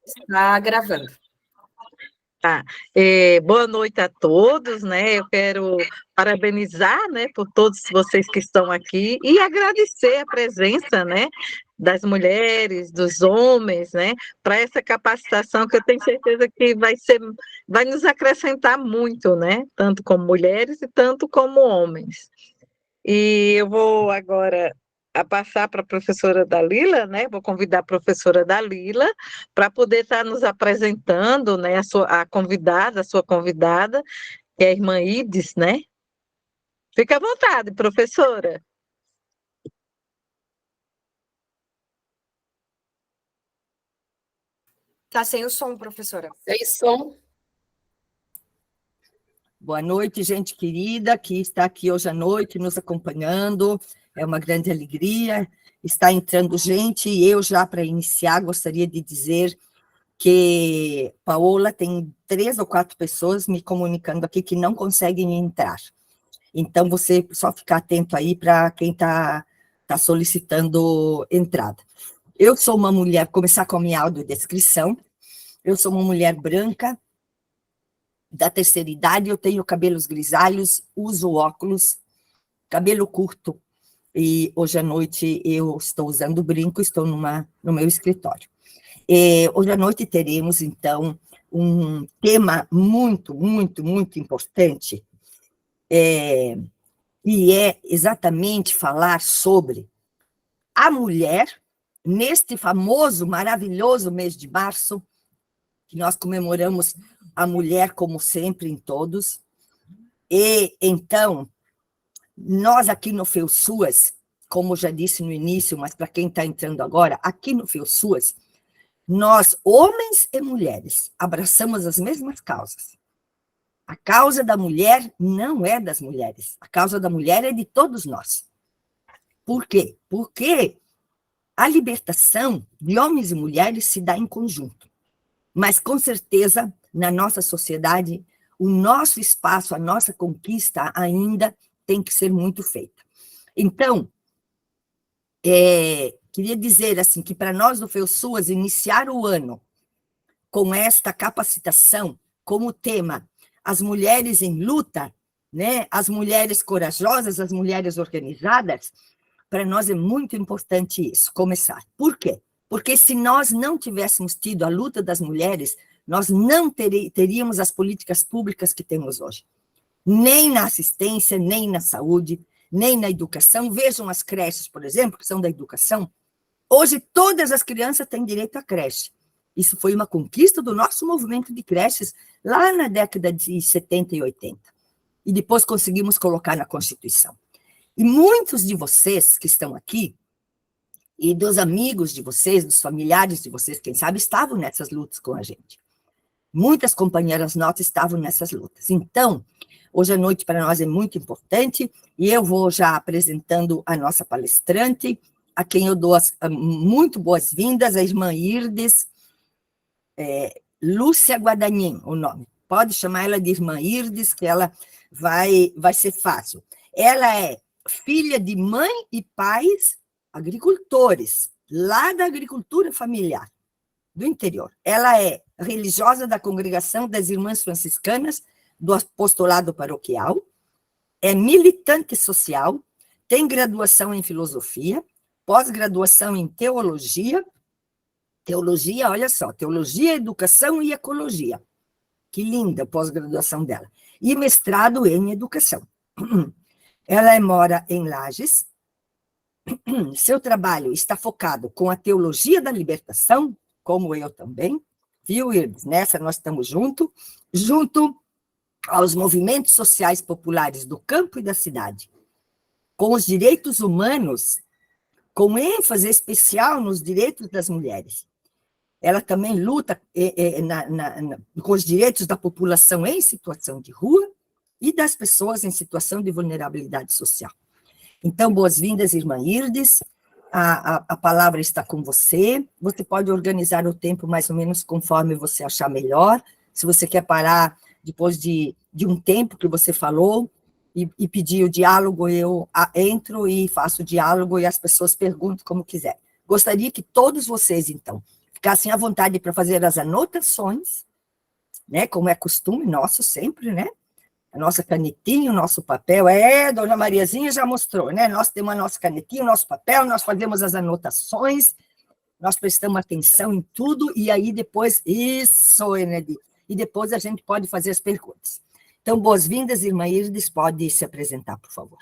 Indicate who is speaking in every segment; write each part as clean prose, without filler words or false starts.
Speaker 1: Está gravando.
Speaker 2: Tá. Boa noite a todos, né? Eu quero parabenizar, né, por todos vocês que estão aqui e agradecer a presença, né, das mulheres, dos homens, né, para essa capacitação que eu tenho certeza que vai nos acrescentar muito, né, tanto como mulheres e tanto como homens. E eu vou agora passar para a professora Dalila, né? Vou convidar a professora Dalila para poder estar nos apresentando, né? A sua convidada, que é a irmã Ides, né? Fique à vontade, professora.
Speaker 1: Está sem o som, professora.
Speaker 3: Sem som.
Speaker 4: Boa noite, gente querida, que está aqui hoje à noite nos acompanhando. É uma grande alegria. Está entrando gente e eu já, para iniciar, gostaria de dizer que Paola tem 3 ou 4 pessoas me comunicando aqui que não conseguem entrar. Então, você só ficar atento aí para quem está solicitando entrada. Eu sou uma mulher, começar com a minha audiodescrição, eu sou uma mulher branca, da terceira idade, eu tenho cabelos grisalhos, uso óculos, cabelo curto, e hoje à noite eu estou usando brinco, estou no meu escritório. Hoje à noite teremos, então, um tema muito, muito, muito importante, e é exatamente falar sobre a mulher, neste famoso, maravilhoso mês de março, que nós comemoramos a mulher como sempre em todos, e então, nós aqui no FEUSUAS, como já disse no início, mas para quem está entrando agora, aqui no FEUSUAS, nós, homens e mulheres, abraçamos as mesmas causas. A causa da mulher não é das mulheres, a causa da mulher é de todos nós. Por quê? Porque a libertação de homens e mulheres se dá em conjunto. Mas, com certeza, na nossa sociedade, o nosso espaço, a nossa conquista ainda tem que ser muito feita. Então, queria dizer assim, que para nós do FEUSUAS, iniciar o ano com esta capacitação como tema, as mulheres em luta, né, as mulheres corajosas, as mulheres organizadas, para nós é muito importante isso, começar. Por quê? Porque se nós não tivéssemos tido a luta das mulheres, nós não teríamos as políticas públicas que temos hoje. Nem na assistência, nem na saúde, nem na educação. Vejam as creches, por exemplo, que são da educação. Hoje, todas as crianças têm direito à creche. Isso foi uma conquista do nosso movimento de creches lá na década de 70 e 80. E depois conseguimos colocar na Constituição. E muitos de vocês que estão aqui, e dos amigos de vocês, dos familiares de vocês, quem sabe, estavam nessas lutas com a gente. Muitas companheiras nossas estavam nessas lutas. Então, hoje à noite para nós é muito importante, e eu vou já apresentando a nossa palestrante, a quem eu dou as muito boas-vindas, a irmã Irdes, Lúcia Guadagnino, o nome. Pode chamar ela de irmã Irdes, que ela vai ser fácil. Ela é filha de mãe e pais agricultores, lá da agricultura familiar, do interior. Ela é religiosa da Congregação das Irmãs Franciscanas, do Apostolado Paroquial, é militante social, tem graduação em filosofia, pós-graduação em teologia, olha só, teologia, educação e ecologia. Que linda a pós-graduação dela. E mestrado em educação. Ela mora em Lages. Seu trabalho está focado com a teologia da libertação, como eu também, viu, Irdes? Nessa nós estamos junto aos movimentos sociais populares do campo e da cidade, com os direitos humanos, com ênfase especial nos direitos das mulheres. Ela também luta com os direitos da população em situação de rua e das pessoas em situação de vulnerabilidade social. Então, boas-vindas, irmã Irdes, a palavra está com você, você pode organizar o tempo mais ou menos conforme você achar melhor, se você quer parar depois de um tempo que você falou e pedir o diálogo, eu entro e faço o diálogo e as pessoas perguntam como quiser. Gostaria que todos vocês, então, ficassem à vontade para fazer as anotações, né, como é costume nosso sempre, né? A nossa canetinha, o nosso papel, Dona Mariazinha já mostrou, né? Nós temos a nossa canetinha, o nosso papel, nós fazemos as anotações, nós prestamos atenção em tudo, e aí depois, isso, Enedi, e depois a gente pode fazer as perguntas. Então, boas-vindas, irmã Irdes, pode se apresentar, por favor.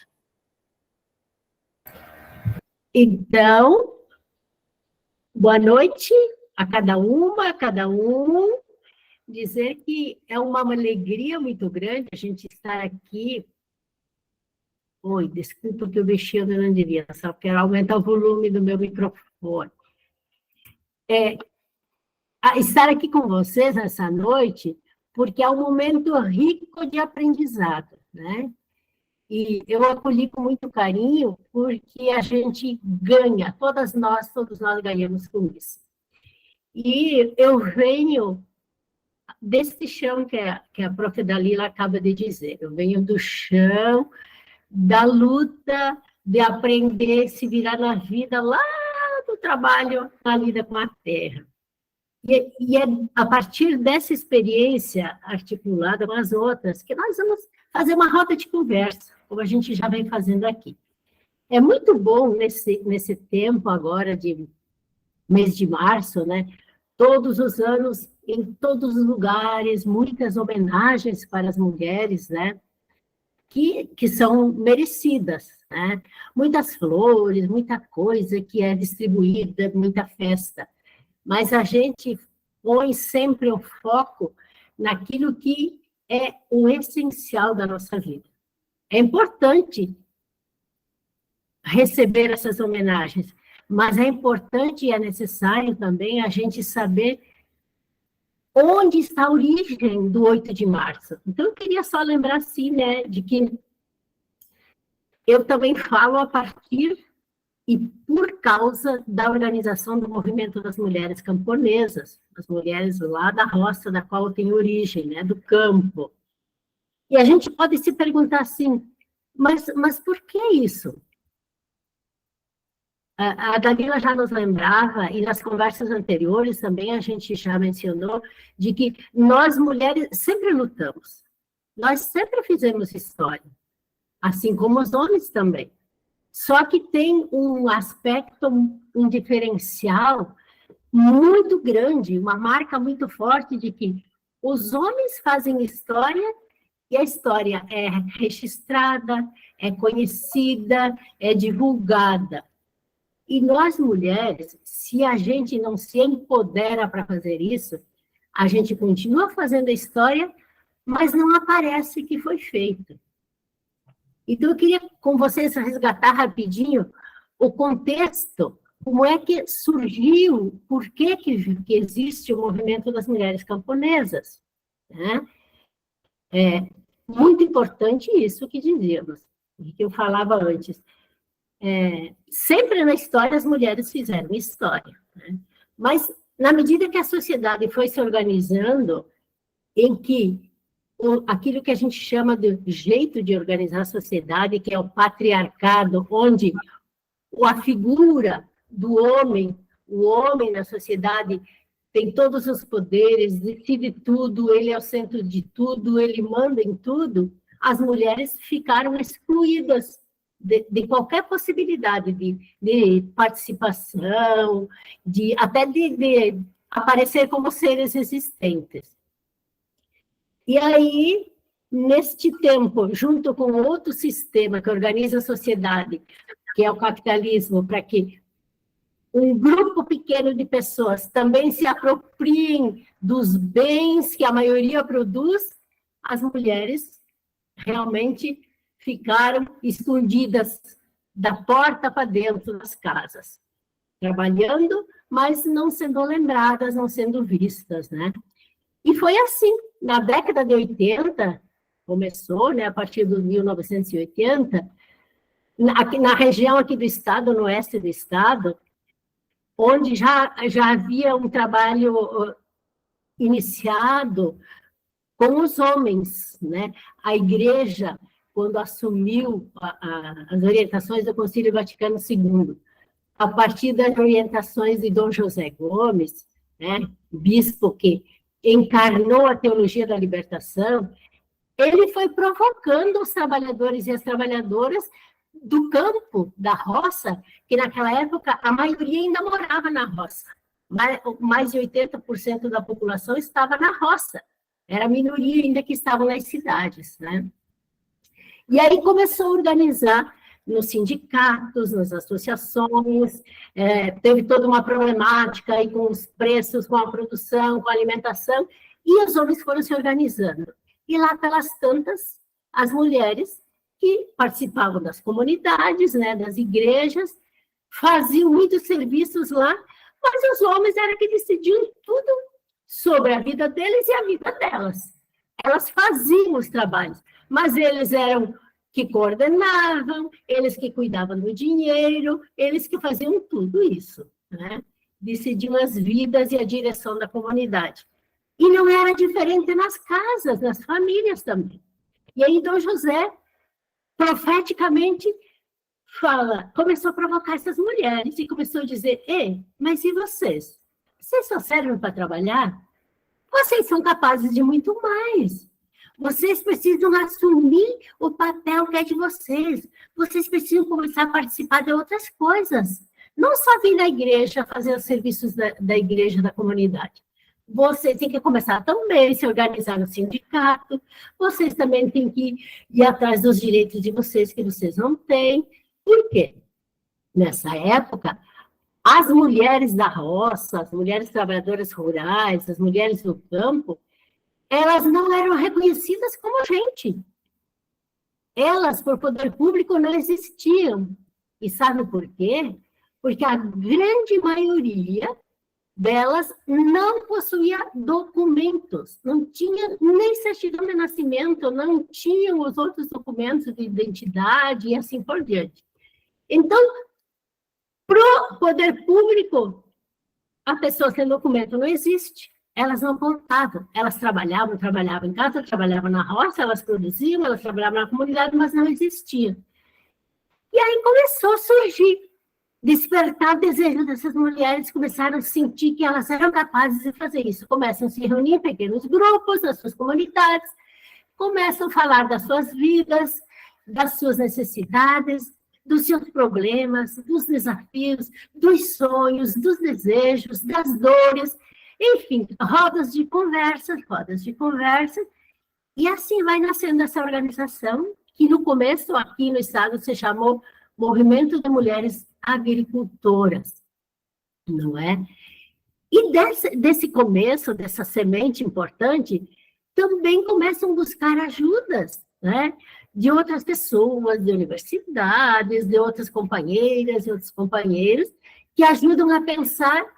Speaker 3: Então, boa noite a cada uma, a cada um. Dizer que é uma alegria muito grande a gente estar aqui. Oi, desculpa que eu mexi, eu não devia, só quero aumentar o volume do meu microfone. Estar aqui com vocês essa noite, porque é um momento rico de aprendizado, né? E eu acolhi com muito carinho, porque a gente ganha, todos nós ganhamos com isso. E eu venho desse chão que a prof. Dalila acaba de dizer. Eu venho do chão, da luta, de aprender a se virar na vida, lá do trabalho, na lida com a terra. E é a partir dessa experiência articulada com as outras que nós vamos fazer uma roda de conversa, como a gente já vem fazendo aqui. É muito bom nesse tempo agora de mês de março, né? Todos os anos, em todos os lugares, muitas homenagens para as mulheres, né? Que são merecidas, né? Muitas flores, muita coisa que é distribuída, muita festa. Mas a gente põe sempre o foco naquilo que é o essencial da nossa vida. É importante receber essas homenagens, mas é importante e é necessário também a gente saber onde está a origem do 8 de março. Então, eu queria só lembrar, assim, né, de que eu também falo a partir e por causa da organização do movimento das mulheres camponesas, as mulheres lá da roça, da qual eu tenho origem, né, do campo. E a gente pode se perguntar assim, mas por que isso? A Dalila já nos lembrava, e nas conversas anteriores também a gente já mencionou, de que nós mulheres sempre lutamos, nós sempre fizemos história, assim como os homens também. Só que tem um aspecto, um diferencial muito grande, uma marca muito forte de que os homens fazem história e a história é registrada, é conhecida, é divulgada. E nós, mulheres, se a gente não se empodera para fazer isso, a gente continua fazendo a história, mas não aparece que foi feito. Então, eu queria com vocês resgatar rapidinho o contexto, como é que surgiu, por que existe o movimento das mulheres camponesas. Né? É muito importante isso que dizíamos, que eu falava antes. Sempre na história as mulheres fizeram história, né? Mas na medida que a sociedade foi se organizando, em que aquilo que a gente chama de jeito de organizar a sociedade, que é o patriarcado, onde a figura do homem, o homem na sociedade tem todos os poderes, decide tudo, ele é o centro de tudo, ele manda em tudo, as mulheres ficaram excluídas de qualquer possibilidade de participação, até de aparecer como seres existentes. E aí, neste tempo, junto com outro sistema que organiza a sociedade, que é o capitalismo, para que um grupo pequeno de pessoas também se apropriem dos bens que a maioria produz, as mulheres realmente ficaram escondidas da porta para dentro das casas, trabalhando, mas não sendo lembradas, não sendo vistas, né? E foi assim, na década de 80, começou, né, a partir de 1980, na região aqui do estado, no oeste do estado, onde já havia um trabalho iniciado com os homens, né? A igreja, quando assumiu as orientações do Concílio Vaticano II, a partir das orientações de Dom José Gomes, né, bispo que encarnou a teologia da libertação, ele foi provocando os trabalhadores e as trabalhadoras do campo, da roça, que naquela época a maioria ainda morava na roça. Mais de 80% da população estava na roça. Era a minoria ainda que estavam nas cidades, né? E aí começou a organizar nos sindicatos, nas associações, teve toda uma problemática aí com os preços, com a produção, com a alimentação, e os homens foram se organizando. E lá pelas tantas, as mulheres que participavam das comunidades, né, das igrejas, faziam muitos serviços lá, mas os homens eram que decidiam tudo sobre a vida deles e a vida delas. Elas faziam os trabalhos, mas eles eram que coordenavam, eles que cuidavam do dinheiro, eles que faziam tudo isso, né? Decidiam as vidas e a direção da comunidade. E não era diferente nas casas, nas famílias também. E aí Dom José, profeticamente, começou a provocar essas mulheres e começou a dizer: ei, mas e vocês? Vocês só servem para trabalhar? Vocês são capazes de muito mais. Vocês precisam assumir o papel que é de vocês. Vocês precisam começar a participar de outras coisas. Não só vir na igreja, fazer os serviços da igreja, da comunidade. Vocês têm que começar também a se organizar no sindicato. Vocês também têm que ir atrás dos direitos de vocês que vocês não têm. Por quê? Nessa época, as mulheres da roça, as mulheres trabalhadoras rurais, as mulheres do campo, elas não eram reconhecidas como gente. Elas, por poder público, não existiam. E sabe por quê? Porque a grande maioria delas não possuía documentos, não tinha nem certidão de nascimento, não tinham os outros documentos de identidade e assim por diante. Então, para o poder público, a pessoa sem documento não existe. Elas não contavam, elas trabalhavam em casa, trabalhavam na roça, elas produziam, elas trabalhavam na comunidade, mas não existiam. E aí começou a surgir, despertar o desejo dessas mulheres, começaram a sentir que elas eram capazes de fazer isso. Começam a se reunir em pequenos grupos, nas suas comunidades, começam a falar das suas vidas, das suas necessidades, dos seus problemas, dos desafios, dos sonhos, dos desejos, das dores, enfim, rodas de conversa, e assim vai nascendo essa organização, que no começo, aqui no estado, se chamou Movimento de Mulheres Agricultoras, não é? E desse começo, dessa semente importante, também começam a buscar ajudas, né? De outras pessoas, de universidades, de outras companheiras e outros companheiros, que ajudam a pensar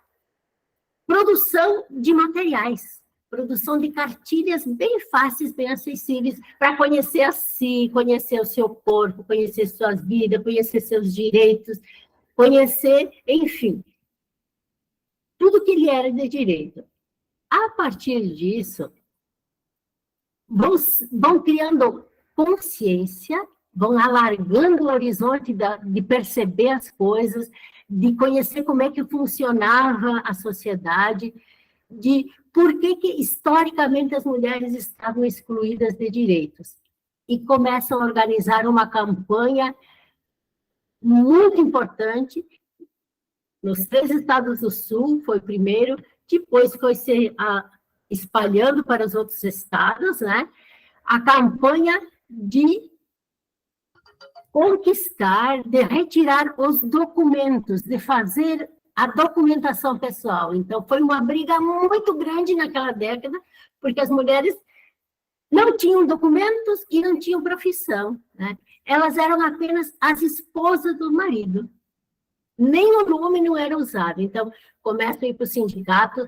Speaker 3: produção de materiais, produção de cartilhas bem fáceis, bem acessíveis, para conhecer a si, conhecer o seu corpo, conhecer sua vida, conhecer seus direitos, conhecer, enfim, tudo que lhe era de direito. A partir disso, vão criando consciência, vão alargando o horizonte de perceber as coisas, de conhecer como é que funcionava a sociedade, de por que historicamente as mulheres estavam excluídas de direitos. E começam a organizar uma campanha muito importante, nos 3 estados do Sul, foi o primeiro, depois foi se espalhando para os outros estados, né? A campanha de conquistar, de retirar os documentos, de fazer a documentação pessoal. Então, foi uma briga muito grande naquela década, porque as mulheres não tinham documentos e não tinham profissão, né? Elas eram apenas as esposas do marido. Nem o nome não era usado. Então, começam a ir para o sindicato,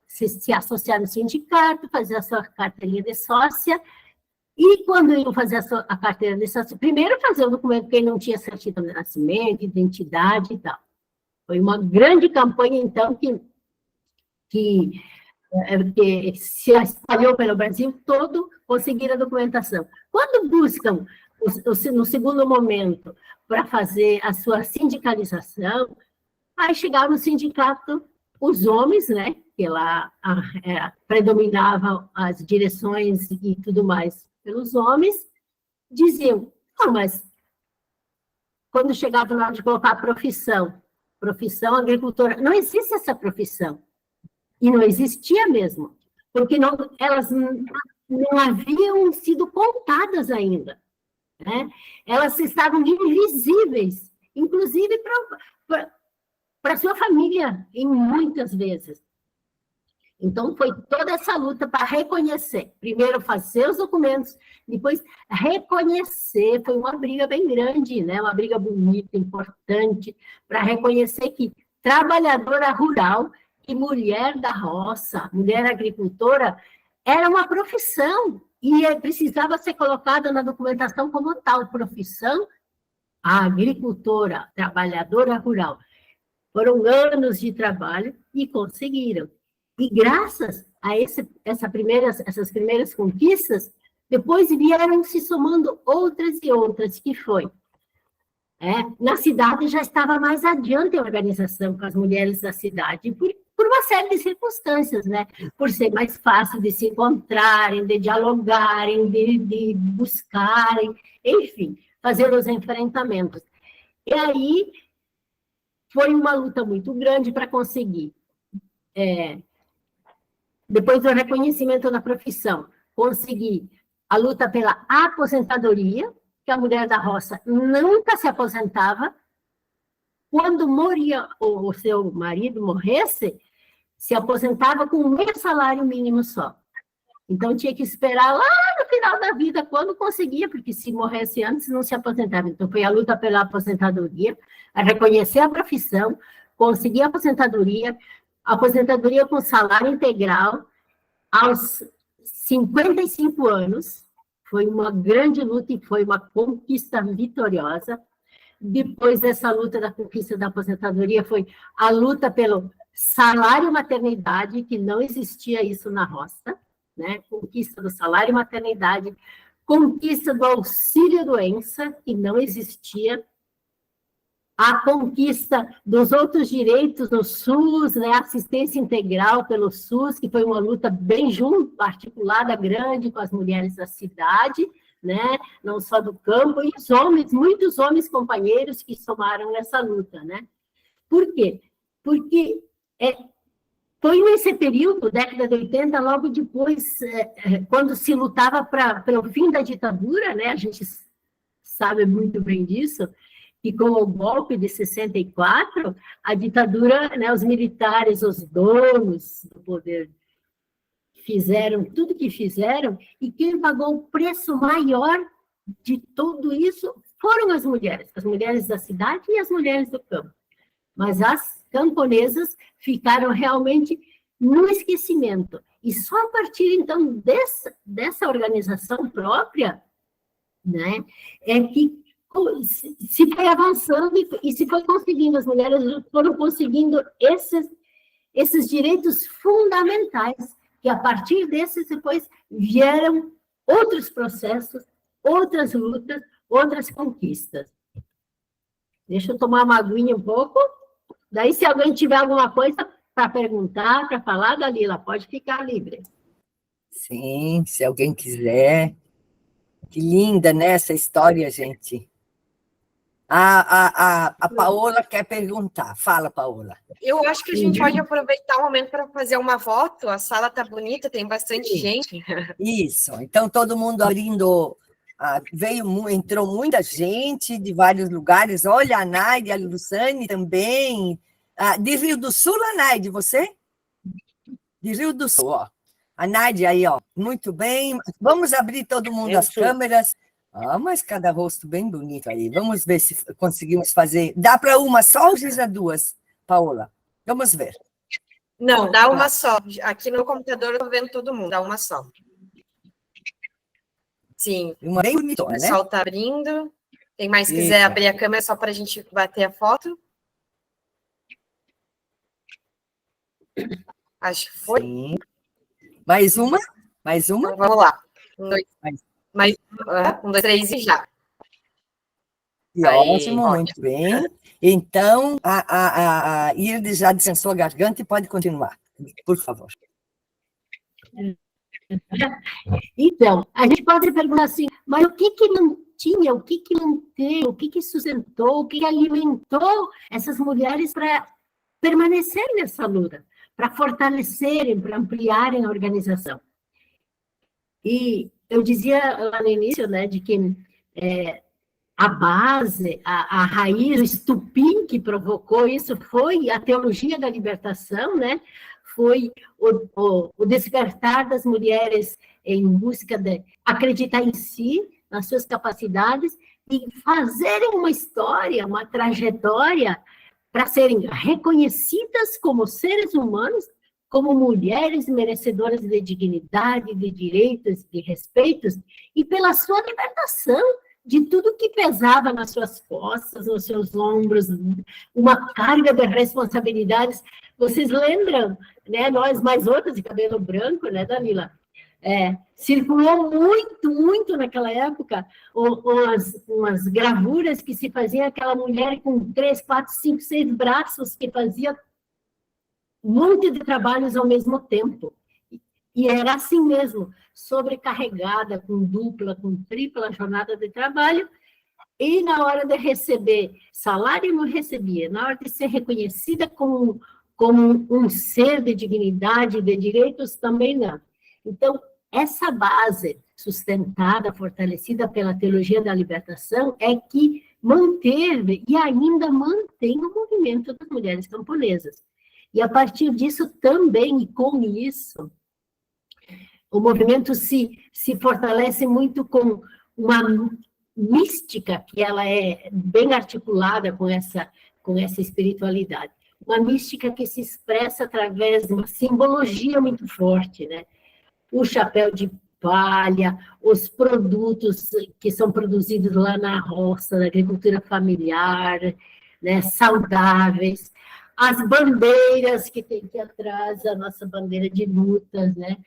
Speaker 3: se associar no sindicato, fazer a sua carteirinha de sócia. E quando iam fazer a carteira de sócia, primeiro fazer o documento que não tinha certidão de nascimento, identidade e tal. Foi uma grande campanha, então, que se espalhou pelo Brasil todo, conseguir a documentação. Quando buscam, no segundo momento, para fazer a sua sindicalização, aí chegaram no sindicato os homens, né, que lá predominavam as direções e tudo mais pelos homens, diziam, não, mas quando chegava na hora de colocar a profissão agricultora, não existe essa profissão. E não existia mesmo, porque elas não haviam sido contadas ainda. Né? Elas estavam invisíveis, inclusive para sua família, em muitas vezes. Então, foi toda essa luta para reconhecer. Primeiro, fazer os documentos, depois, reconhecer. Foi uma briga bem grande, né? Uma briga bonita, importante, para reconhecer que trabalhadora rural e mulher da roça, mulher agricultora, era uma profissão e precisava ser colocada na documentação como tal, profissão agricultora, trabalhadora rural. Foram anos de trabalho e conseguiram. E graças a essas primeiras conquistas, depois vieram se somando outras e outras, que foi. Na cidade já estava mais adiante a organização com as mulheres da cidade, por uma série de circunstâncias, né? Por ser mais fácil de se encontrarem, de dialogarem, de buscarem, enfim, fazer os enfrentamentos. E aí foi uma luta muito grande para conseguir. Depois do reconhecimento da profissão, conseguir a luta pela aposentadoria, que a mulher da roça nunca se aposentava. Quando morria, ou o seu marido morresse, se aposentava com meio salário mínimo só. Então, tinha que esperar lá no final da vida, quando conseguia, porque se morresse antes, não se aposentava. Então, foi a luta pela aposentadoria, a reconhecer a profissão, conseguir a aposentadoria com salário integral, aos 55 anos, foi uma grande luta e foi uma conquista vitoriosa. Depois dessa luta da conquista da aposentadoria, foi a luta pelo salário maternidade, que não existia isso na roça, né? Conquista do salário maternidade, conquista do auxílio-doença, que não existia, a conquista dos outros direitos no SUS, né, assistência integral pelo SUS, que foi uma luta bem articulada, grande, com as mulheres da cidade, né, não só do campo, e os homens, muitos homens companheiros que somaram nessa luta, né. Por quê? Porque foi nesse período, década de 80, logo depois, quando se lutava pelo fim da ditadura, né, a gente sabe muito bem disso, e com o golpe de 64, a ditadura, né, os militares, os donos do poder, fizeram tudo que fizeram, e quem pagou o preço maior de tudo isso foram as mulheres da cidade e as mulheres do campo. Mas as camponesas ficaram realmente no esquecimento. E só a partir, então, dessa organização própria, né, é que se foi avançando e se foi conseguindo, as mulheres foram conseguindo esses direitos fundamentais, que a partir desses depois vieram outros processos, outras lutas, outras conquistas. Deixa eu tomar uma aguinha um pouco, daí se alguém tiver alguma coisa para perguntar, para falar, Dalila, pode ficar livre.
Speaker 4: Sim, se alguém quiser. Que linda, né, essa história, gente. A Paola quer perguntar. Fala, Paola.
Speaker 1: Eu acho que a gente pode aproveitar o momento para fazer uma foto. A sala está bonita, tem bastante gente.
Speaker 4: Isso. Então, todo mundo abrindo. Entrou muita gente de vários lugares. Olha, a Naide, a Luciane também. De Rio do Sul, a Naide, você? De Rio do Sul, ó. A Naide aí, ó. Muito bem. Vamos abrir todo mundo as câmeras. Mas cada rosto bem bonito aí. Vamos ver se conseguimos fazer. Dá para uma só ou precisa duas, Paola? Vamos ver.
Speaker 1: Não, dá uma só. Aqui no computador eu estou vendo todo mundo. Dá uma só. Sim.
Speaker 4: Uma bem bonitona, né?
Speaker 1: O pessoal está abrindo. Quem mais quiser abrir a câmera só para a gente bater a foto? Acho que foi.
Speaker 4: Sim. Mais uma? Mais uma?
Speaker 1: Então, vamos lá. Um, dois, 3 e já.
Speaker 4: Que ótimo, muito bem. Então, a Irdes já descansou a garganta e pode continuar, por favor.
Speaker 3: Então, a gente pode perguntar assim, mas o que não tinha, o que manteve, o que sustentou, o que alimentou essas mulheres para permanecerem nessa luta, para fortalecerem, para ampliarem a organização. E eu dizia lá no início, né, de que a base, a raiz, o estupim que provocou isso foi a teologia da libertação, né? Foi o despertar das mulheres em busca de acreditar em si, nas suas capacidades, e fazerem uma história, uma trajetória para serem reconhecidas como seres humanos, como mulheres merecedoras de dignidade, de direitos, de respeitos, e pela sua libertação de tudo que pesava nas suas costas, nos seus ombros, uma carga de responsabilidades. Vocês lembram, né, nós mais outras de cabelo branco, né, Dalila? Circulou muito naquela época umas gravuras que se faziam aquela mulher com 3, 4, 5, 6 braços que fazia um monte de trabalhos ao mesmo tempo. E era assim mesmo, sobrecarregada, com dupla, com tripla jornada de trabalho, e na hora de receber salário não recebia, na hora de ser reconhecida como um ser de dignidade, de direitos, também não. Então, essa base sustentada, fortalecida pela teologia da libertação, é que manteve e ainda mantém o movimento das mulheres camponesas. E a partir disso também, e com isso, o movimento se fortalece muito com uma mística, que ela é bem articulada com essa espiritualidade. Uma mística que se expressa através de uma simbologia muito forte, né? O chapéu de palha, os produtos que são produzidos lá na roça, na agricultura familiar, né? Saudáveis, as bandeiras que tem aqui atrás, a nossa bandeira de lutas, né?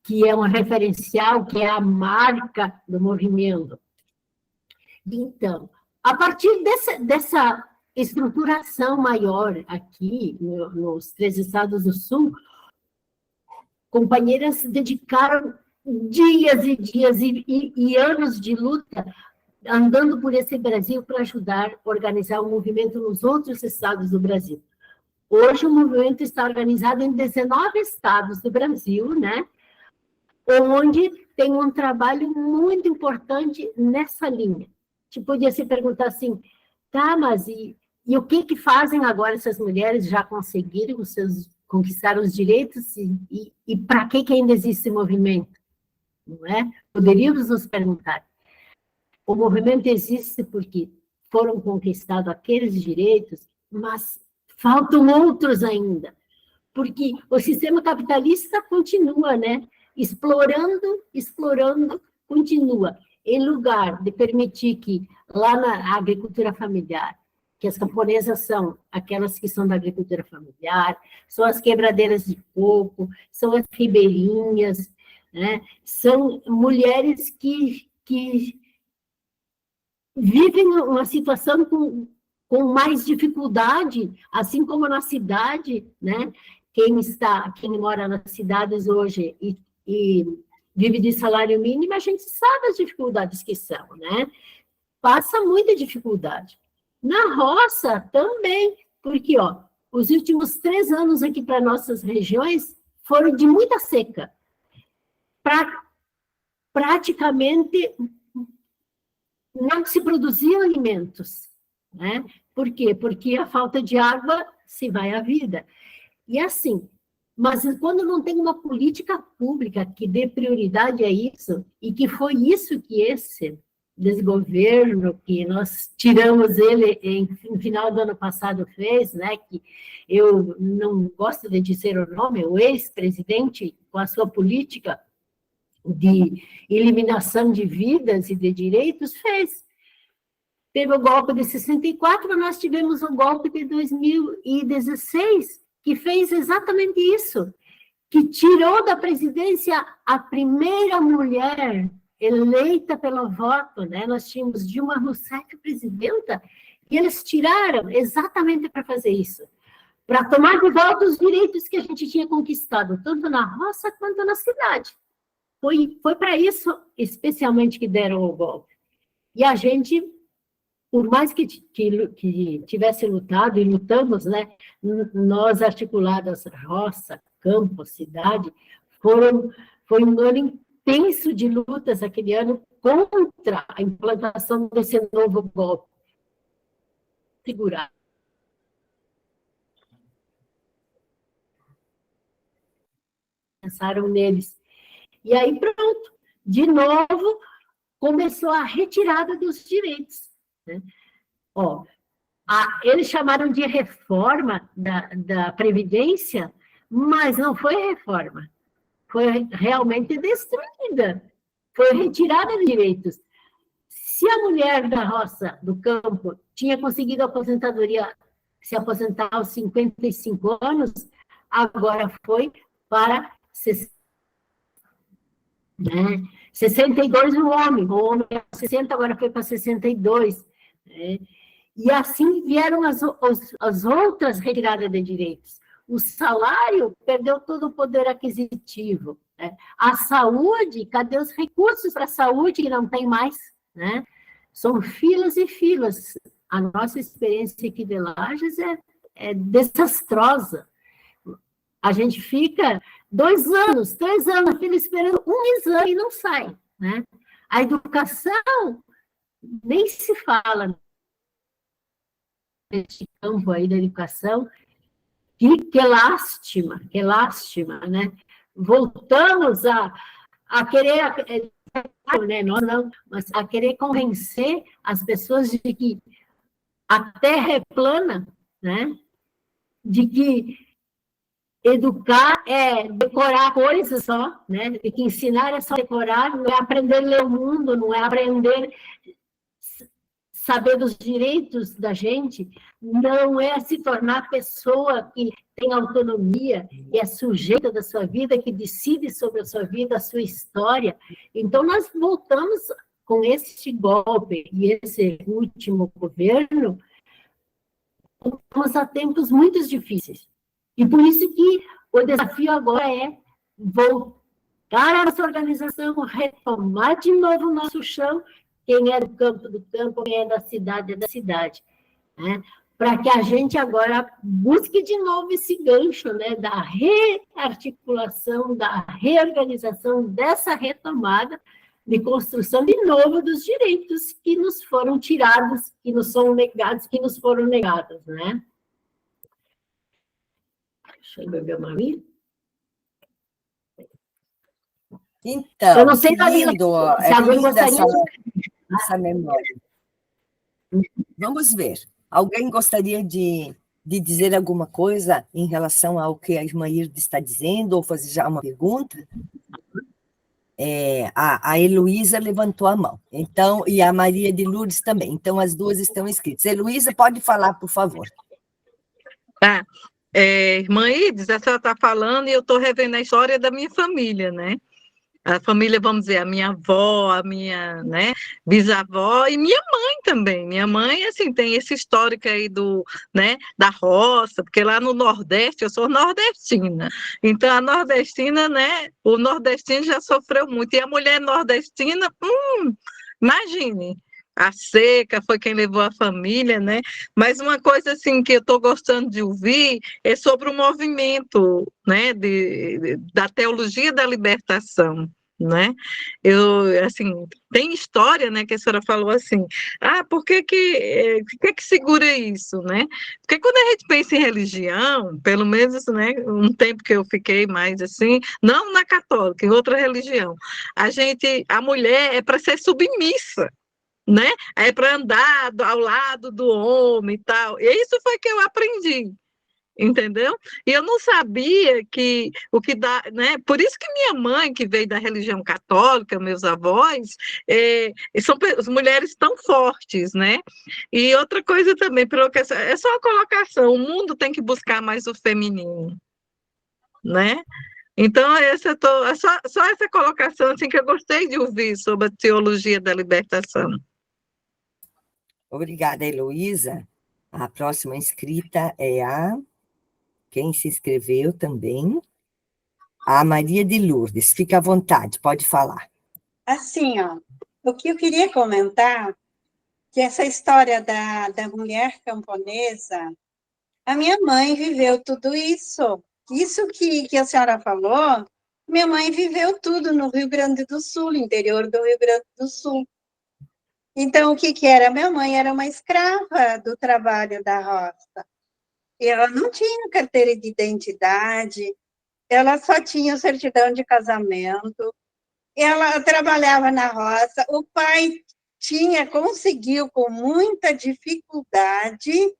Speaker 3: Que é um referencial, que é a marca do movimento. Então, a partir dessa estruturação maior aqui, nos 3 estados do Sul, companheiras dedicaram dias e dias e anos de luta, andando por esse Brasil para ajudar a organizar o movimento nos outros estados do Brasil. Hoje o movimento está organizado em 19 estados do Brasil, né? Onde tem um trabalho muito importante nessa linha. Te podia se perguntar assim, tá, mas e o que fazem agora essas mulheres? Já conseguiram conquistar os direitos? E para que ainda existe esse movimento? Não é? Poderíamos nos perguntar. O movimento existe porque foram conquistados aqueles direitos, mas faltam outros ainda, porque o sistema capitalista continua, né? Explorando, continua. Em lugar de permitir que lá na agricultura familiar, que as camponesas são aquelas que são da agricultura familiar, são as quebradeiras de coco, são as ribeirinhas, né? São mulheres que vivem uma situação com mais dificuldade, assim como na cidade, né? Quem mora nas cidades hoje e vive de salário mínimo, a gente sabe as dificuldades que são, né? Passa muita dificuldade. Na roça também, porque, os últimos 3 anos aqui para nossas regiões foram de muita seca. Praticamente não se produziam alimentos, né? Por quê? Porque a falta de água se vai a vida. E assim, mas quando não tem uma política pública que dê prioridade a isso, e que foi isso que esse desgoverno, que nós tiramos ele no final do ano passado fez, né? Que eu não gosto de dizer o nome, o ex-presidente, com a sua política de eliminação de vidas e de direitos, fez. Teve o golpe de 64, mas nós tivemos um golpe de 2016, que fez exatamente isso, que tirou da presidência a primeira mulher eleita pelo voto, né? Nós tínhamos Dilma Rousseff presidenta, e eles tiraram exatamente para fazer isso, para tomar de volta os direitos que a gente tinha conquistado, tanto na roça quanto na cidade. Foi para isso, especialmente, que deram o golpe. E a gente, por mais que tivesse lutado, e lutamos, né, nós articuladas, roça, campo, cidade, foi um ano intenso de lutas aquele ano contra a implantação desse novo golpe. Segurar. Pensaram neles. E aí, pronto, de novo, começou a retirada dos direitos, né? Ó, eles chamaram de reforma da Previdência, mas não foi reforma, foi realmente destruída, foi retirada de direitos. Se a mulher da roça, do campo, tinha conseguido a aposentadoria, se aposentar aos 55 anos, agora foi para 62 o homem era 60, agora foi para 62. Né? E assim vieram as outras retiradas de direitos. O salário perdeu todo o poder aquisitivo. Né? A saúde, cadê os recursos para a saúde que não tem mais? Né? São filas e filas. A nossa experiência aqui de Lages é desastrosa. A gente fica 2 anos, 3 anos, filho esperando um exame e não sai. Né? A educação, nem se fala nesse campo aí da educação, que lástima, né? Voltamos a querer, né? Nós não, mas a querer convencer as pessoas de que a Terra é plana, né? De que educar é decorar coisas só, né? De que ensinar é só decorar, não é aprender a ler o mundo, não é aprender saber dos direitos da gente, não é se tornar pessoa que tem autonomia e é sujeita da sua vida, que decide sobre a sua vida, a sua história. Então, nós voltamos com esse golpe e esse último governo, voltamos a tempos muito difíceis. E por isso que o desafio agora é voltar à nossa organização, retomar de novo o nosso chão, quem é do campo, quem é da cidade, né? Para que a gente agora busque de novo esse gancho, né? Da rearticulação, da reorganização, dessa retomada de construção de novo dos direitos que nos foram tirados, que nos são negados, que nos foram negados, né? Deixa eu beber uma minha.
Speaker 4: Então,
Speaker 3: eu não sei
Speaker 4: lindo,
Speaker 3: se alguém gostaria
Speaker 4: essa memória. Vamos ver. Alguém gostaria de dizer alguma coisa em relação ao que a irmã Irde está dizendo, ou fazer já uma pergunta? A Heloísa levantou a mão, então, e a Maria de Lourdes também. Então, as duas estão inscritas. Heloísa, pode falar, por favor.
Speaker 2: Irmã Irdes, a senhora está falando e eu estou revendo a história da minha família, né? A família, vamos dizer, a minha avó, a minha, né, bisavó e minha mãe também. Minha mãe, assim, tem esse histórico aí né, da roça, porque lá no Nordeste, eu sou nordestina. Então, a nordestina, né, o nordestino já sofreu muito. E a mulher nordestina, imagine, a seca foi quem levou a família, né? Mas uma coisa, assim, que eu estou gostando de ouvir é sobre o movimento, né, da teologia da libertação, né? Assim, tem história, né, que a senhora falou assim, por que segura isso, né? Porque quando a gente pensa em religião, pelo menos, né, um tempo que eu fiquei mais assim, não na católica, em outra religião, a mulher é para ser submissa, né? É para andar ao lado do homem e tal. E isso foi que eu aprendi, entendeu? E eu não sabia que o que dá, né? Por isso que minha mãe, que veio da religião católica, meus avós, são as mulheres tão fortes, né? E outra coisa também, é só uma colocação, o mundo tem que buscar mais o feminino, né? Então, só essa colocação assim, que eu gostei de ouvir sobre a teologia da libertação.
Speaker 4: Obrigada, Heloísa. A próxima inscrita é quem se inscreveu também, a Maria de Lourdes. Fica à vontade, pode falar.
Speaker 5: Assim, ó, o que eu queria comentar, que essa história da mulher camponesa, a minha mãe viveu tudo isso. Isso que a senhora falou, minha mãe viveu tudo no Rio Grande do Sul, interior do Rio Grande do Sul. Então, o que era? Minha mãe era uma escrava do trabalho da roça. E ela não tinha carteira de identidade, ela só tinha certidão de casamento, ela trabalhava na roça, o pai conseguiu com muita dificuldade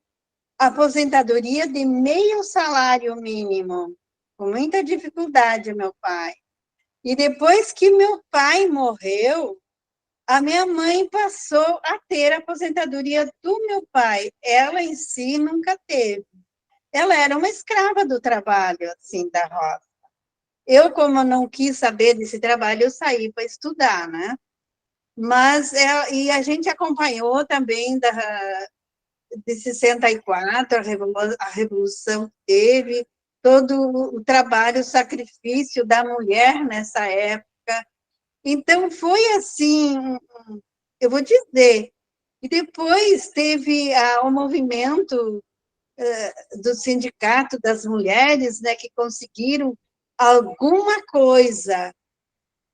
Speaker 5: a aposentadoria de meio salário mínimo, com muita dificuldade, meu pai. E depois que meu pai morreu, a minha mãe passou a ter a aposentadoria do meu pai. Ela em si nunca teve. Ela era uma escrava do trabalho, assim, da roça. Eu, como não quis saber desse trabalho, eu saí para estudar, né? Mas, e a gente acompanhou também de 64, a Revolução que teve, todo o trabalho, o sacrifício da mulher nessa época. Então, foi assim, eu vou dizer, e depois teve o movimento do Sindicato das Mulheres, né, que conseguiram alguma coisa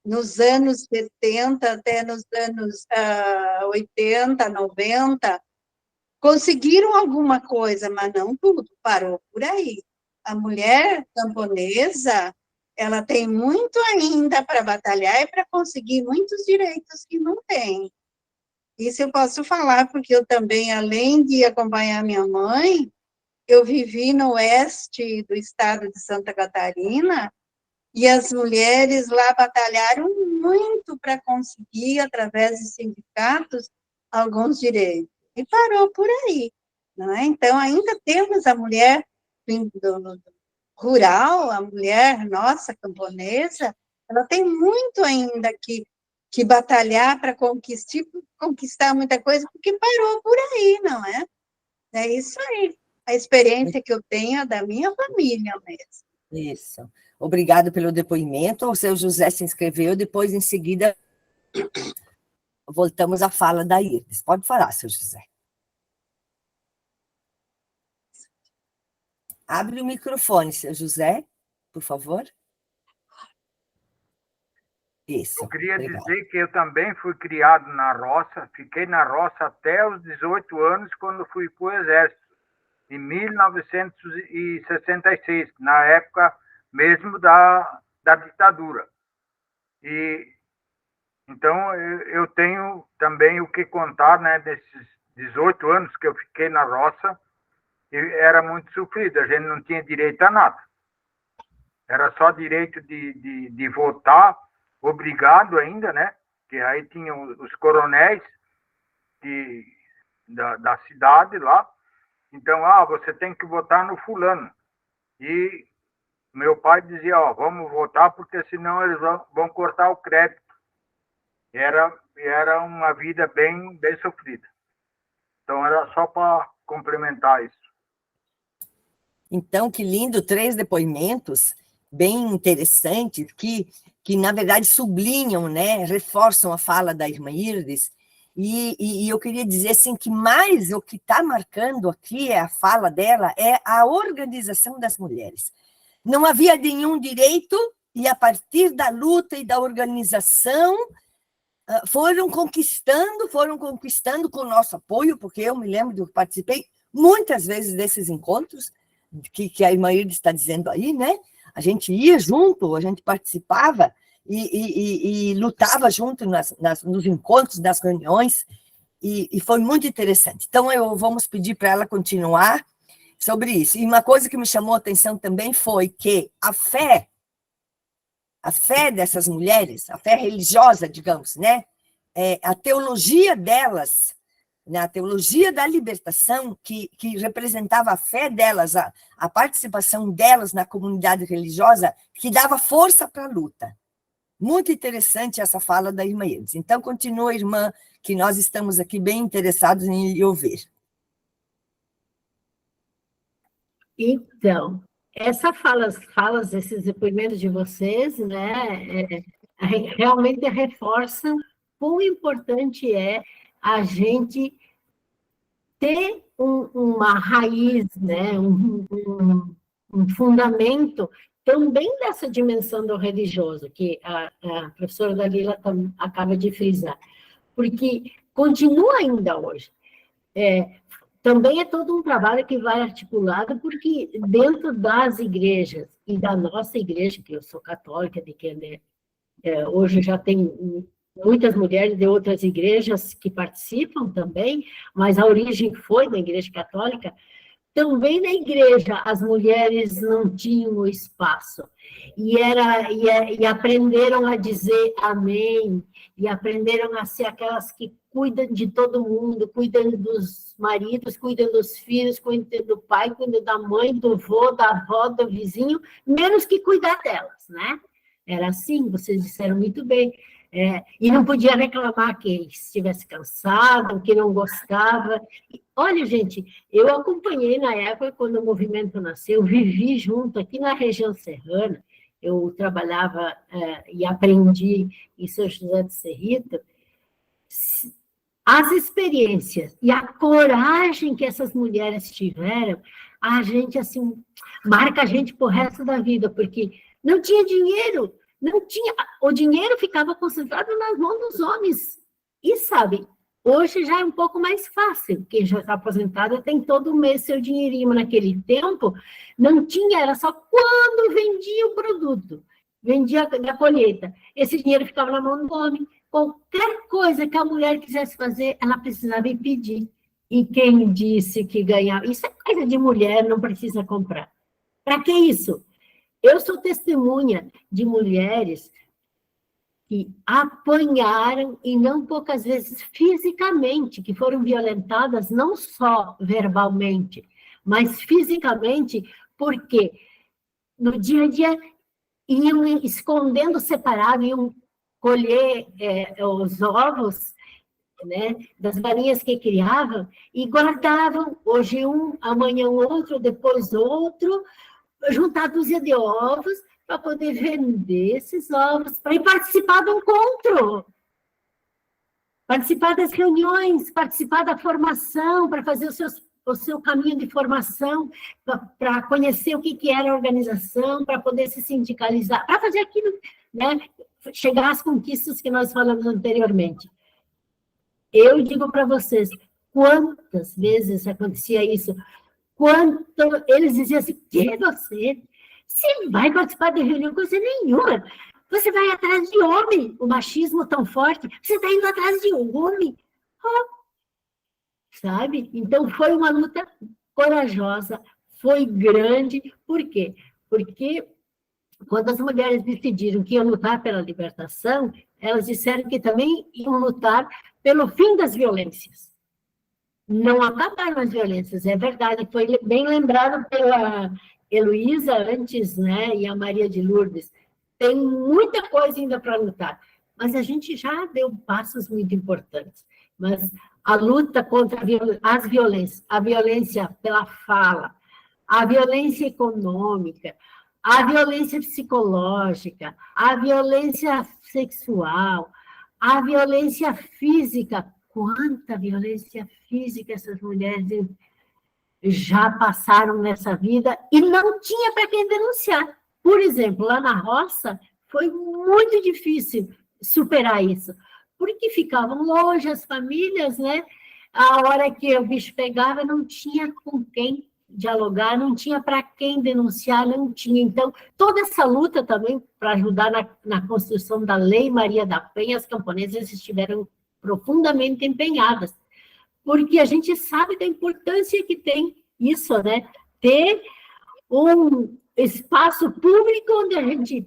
Speaker 5: nos anos 70 até nos anos 80, 90, conseguiram alguma coisa, mas não tudo, parou por aí. A mulher camponesa, ela tem muito ainda para batalhar e para conseguir muitos direitos que não tem. Isso eu posso falar, porque eu também, além de acompanhar minha mãe, eu vivi no oeste do estado de Santa Catarina, e as mulheres lá batalharam muito para conseguir, através de sindicatos, alguns direitos. E parou por aí. Não é? Então, ainda temos a mulher do rural, a mulher nossa, camponesa, ela tem muito ainda que batalhar para conquistar muita coisa, porque parou por aí, não é? É isso aí. A experiência que eu tenho é da minha família mesmo.
Speaker 4: Isso. Obrigado pelo depoimento. O seu José se inscreveu, depois, em seguida, voltamos à fala da Irdes. Pode falar, seu José. Abre o microfone, seu José, por favor. Isso.
Speaker 6: Eu queria
Speaker 4: obrigado.
Speaker 6: dizer que eu também fui criado na roça, fiquei na roça até os 18 anos, quando fui para o Exército, em 1966, na época mesmo da ditadura. E então eu tenho também o que contar, né, desses 18 anos que eu fiquei na roça, e era muito sofrido, a gente não tinha direito a nada. Era só direito de votar, obrigado ainda, né? Que aí tinham os coronéis da cidade lá. Então, você tem que votar no fulano. E meu pai dizia, vamos votar, porque senão eles vão cortar o crédito. Era uma vida bem, bem sofrida. Então, era só para complementar isso.
Speaker 4: Então, que lindo, 3 depoimentos bem interessantes, que na verdade, sublinham, né, reforçam a fala da irmã Irdes, e eu queria dizer assim, que mais o que está marcando aqui a fala dela é a organização das mulheres. Não havia nenhum direito, e a partir da luta e da organização, foram conquistando com o nosso apoio, porque eu me lembro de eu participei muitas vezes desses encontros, que a irmã Irdes está dizendo aí, né? A gente ia junto, a gente participava e lutava junto nos encontros, nas reuniões, e foi muito interessante. Então, vamos pedir para ela continuar sobre isso. E uma coisa que me chamou a atenção também foi que a fé dessas mulheres, a fé religiosa, digamos, né? A teologia delas na teologia da libertação, que representava a fé delas, a participação delas na comunidade religiosa, que dava força para a luta. Muito interessante essa fala da irmã Eudes. Então, continua, irmã, que nós estamos aqui bem interessados em lhe ouvir.
Speaker 3: Então, essas falas, esses depoimentos de vocês, né, realmente reforçam quão importante é a gente ter uma raiz, né, um fundamento também dessa dimensão do religioso, que a professora Dalila acaba de frisar, porque continua ainda hoje. Também é todo um trabalho que vai articulado, porque dentro das igrejas, e da nossa igreja, que eu sou católica, de que hoje já tem muitas mulheres de outras igrejas que participam também, mas a origem foi da Igreja Católica. Também na igreja as mulheres não tinham espaço, e aprenderam a dizer amém, e aprenderam a ser aquelas que cuidam de todo mundo, cuidam dos maridos, cuidam dos filhos, cuidam do pai, cuidam da mãe, do avô, da avó, do vizinho, menos que cuidar delas, né? Era assim, vocês disseram muito bem. E não podia reclamar que estivesse cansado, que não gostava. Olha, gente, eu acompanhei na época, quando o movimento nasceu, vivi junto aqui na região serrana, eu trabalhava e aprendi em São José do Cerrito, as experiências e a coragem que essas mulheres tiveram, a gente, assim, marca a gente pro resto da vida, porque não tinha dinheiro, o dinheiro ficava concentrado nas mãos dos homens. E, sabe, hoje já é um pouco mais fácil. Quem já está aposentado tem todo mês seu dinheirinho. Naquele tempo, não tinha, era só quando vendia o produto, vendia a colheita. Esse dinheiro ficava na mão do homem. Qualquer coisa que a mulher quisesse fazer, ela precisava ir pedir. E quem disse que ganhava? Isso é coisa de mulher, não precisa comprar. Para que isso? Eu sou testemunha de mulheres que apanharam, e não poucas vezes fisicamente, que foram violentadas não só verbalmente, mas fisicamente, porque no dia a dia iam escondendo separado, iam colher os ovos, né, das galinhas que criavam, e guardavam, hoje um, amanhã outro, depois outro, juntar dúzia de ovos para poder vender esses ovos, para ir participar do encontro, participar das reuniões, participar da formação, para fazer o seu caminho de formação, para conhecer o que era a organização, para poder se sindicalizar, para fazer aquilo, né, chegar às conquistas que nós falamos anteriormente. Eu digo para vocês, quantas vezes acontecia isso? Quanto eles diziam assim, que você vai participar de reunião com coisa nenhuma, você vai atrás de homem, o machismo tão forte, você está indo atrás de um homem, sabe? Então, foi uma luta corajosa, foi grande, por quê? Porque quando as mulheres decidiram que iam lutar pela libertação, elas disseram que também iam lutar pelo fim das violências. Não acabaram as violências, é verdade, foi bem lembrado pela Heloísa antes, né, e a Maria de Lourdes. Tem muita coisa ainda para lutar, mas a gente já deu passos muito importantes. Mas a luta contra as violências, a violência pela fala, a violência econômica, a violência psicológica, a violência sexual, a violência física, quanta violência física essas mulheres já passaram nessa vida e não tinha para quem denunciar. Por exemplo, lá na roça, foi muito difícil superar isso, porque ficavam longe as famílias, né? A hora que o bicho pegava, não tinha com quem dialogar, não tinha para quem denunciar, não tinha. Então, toda essa luta também para ajudar na construção da Lei Maria da Penha, as camponesas estiveram profundamente empenhadas, porque a gente sabe da importância que tem isso, né? Ter um espaço público onde a gente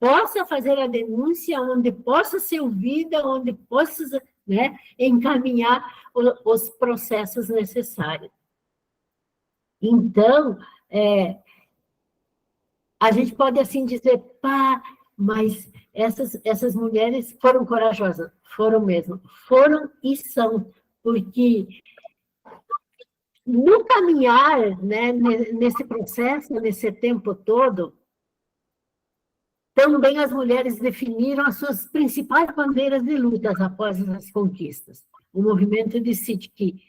Speaker 3: possa fazer a denúncia, onde possa ser ouvida, onde possa né, encaminhar os processos necessários. Então, a gente pode, assim, dizer, pá, mas essas mulheres foram corajosas, foram mesmo, foram e são, porque no caminhar, né, nesse processo, nesse tempo todo, também as mulheres definiram as suas principais bandeiras de lutas após as conquistas. O movimento decide que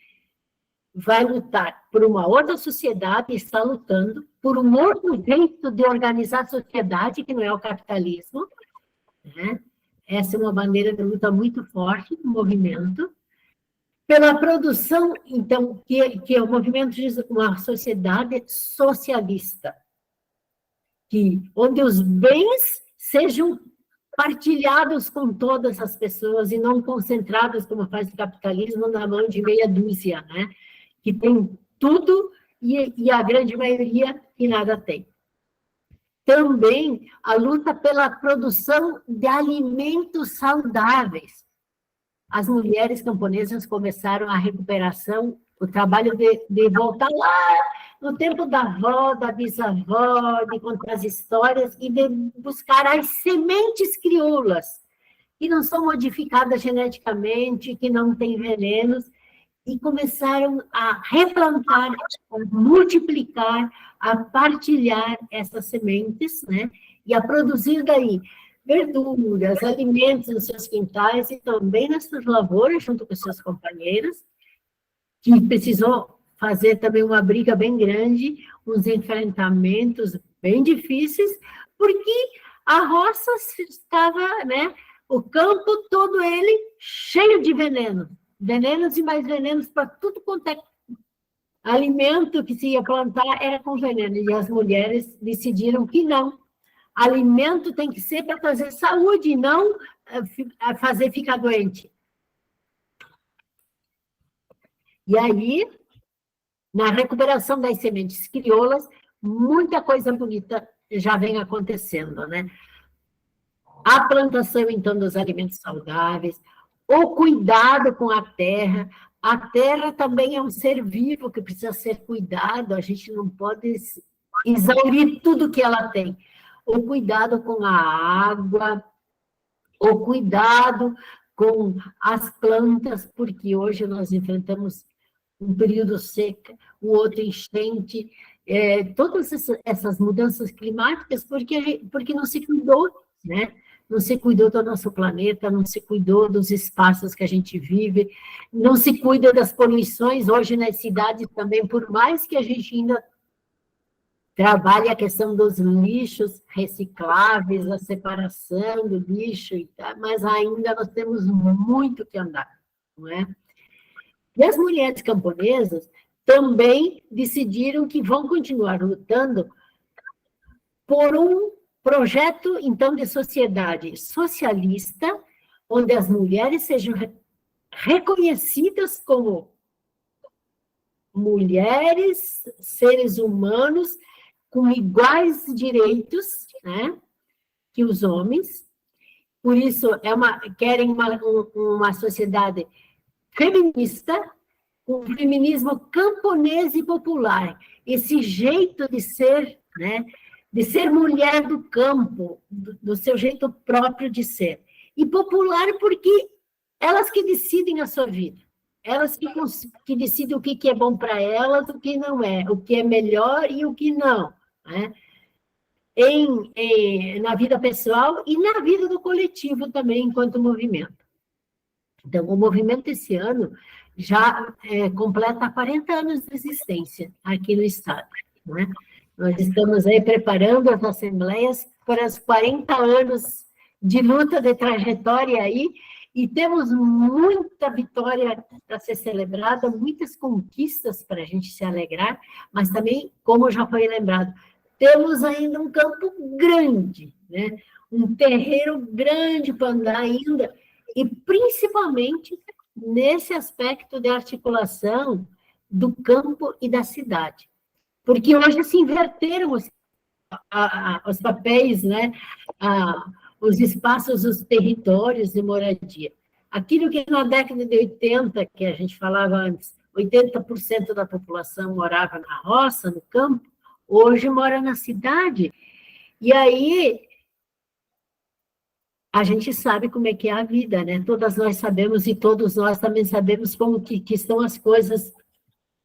Speaker 3: vai lutar por uma outra sociedade, está lutando por um outro jeito de organizar a sociedade, que não é o capitalismo, né? Essa é uma bandeira de luta muito forte do movimento. Pela produção, então, que é o movimento diz uma sociedade socialista, onde os bens sejam partilhados com todas as pessoas e não concentrados, como faz o capitalismo, na mão de meia dúzia, né? Que tem tudo e a grande maioria que nada tem. Também a luta pela produção de alimentos saudáveis. As mulheres camponesas começaram a recuperação, o trabalho de voltar lá no tempo da avó, da bisavó, de contar as histórias e de buscar as sementes crioulas, que não são modificadas geneticamente, que não têm venenos, e começaram a replantar, a multiplicar, a partilhar essas sementes, né? E a produzir daí verduras, alimentos nos seus quintais e também nas suas lavouras, junto com seus companheiros, que precisou fazer também uma briga bem grande, uns enfrentamentos bem difíceis, porque a roça estava, né? O campo todo ele cheio de veneno. Venenos e mais venenos para tudo quanto é alimento que se ia plantar era com veneno. E as mulheres decidiram que não. Alimento tem que ser para trazer saúde, e não fazer ficar doente. E aí, na recuperação das sementes crioulas, muita coisa bonita já vem acontecendo, né? A plantação, então, dos alimentos saudáveis, o cuidado com a terra também é um ser vivo que precisa ser cuidado, a gente não pode exaurir tudo que ela tem. O cuidado com a água, o cuidado com as plantas, porque hoje nós enfrentamos um período seca, o outro enchente, todas essas mudanças climáticas, porque não se cuidou, né? Não se cuidou do nosso planeta, não se cuidou dos espaços que a gente vive, não se cuida das poluições. Hoje nas cidades também, por mais que a gente ainda trabalhe a questão dos lixos recicláveis, a separação do lixo, mas ainda nós temos muito que andar, não é? E as mulheres camponesas também decidiram que vão continuar lutando por um projeto, então, de sociedade socialista, onde as mulheres sejam reconhecidas como mulheres, seres humanos, com iguais direitos, né, que os homens. Por isso, querem uma sociedade feminista, um feminismo camponês e popular. Esse jeito de ser, né, de ser mulher do campo, do seu jeito próprio de ser. E popular porque elas que decidem a sua vida, elas que decidem o que é bom para elas, o que não é, o que é melhor e o que não, né? Na vida pessoal e na vida do coletivo também, enquanto movimento. Então, o movimento esse ano já completa 40 anos de existência aqui no Estado, né? Nós estamos aí preparando as assembleias para os 40 anos de luta, de trajetória aí, e temos muita vitória para ser celebrada, muitas conquistas para a gente se alegrar, mas também, como já foi lembrado, temos ainda um campo grande, né? Um terreiro grande para andar ainda, e principalmente nesse aspecto de articulação do campo e da cidade. Porque hoje se inverteram os papéis, né? Os espaços, os territórios de moradia. Aquilo que na década de 80, que a gente falava antes, 80% da população morava na roça, no campo, hoje mora na cidade. E aí, a gente sabe como é que é a vida, né? Todas nós sabemos e todos nós também sabemos como que estão as coisas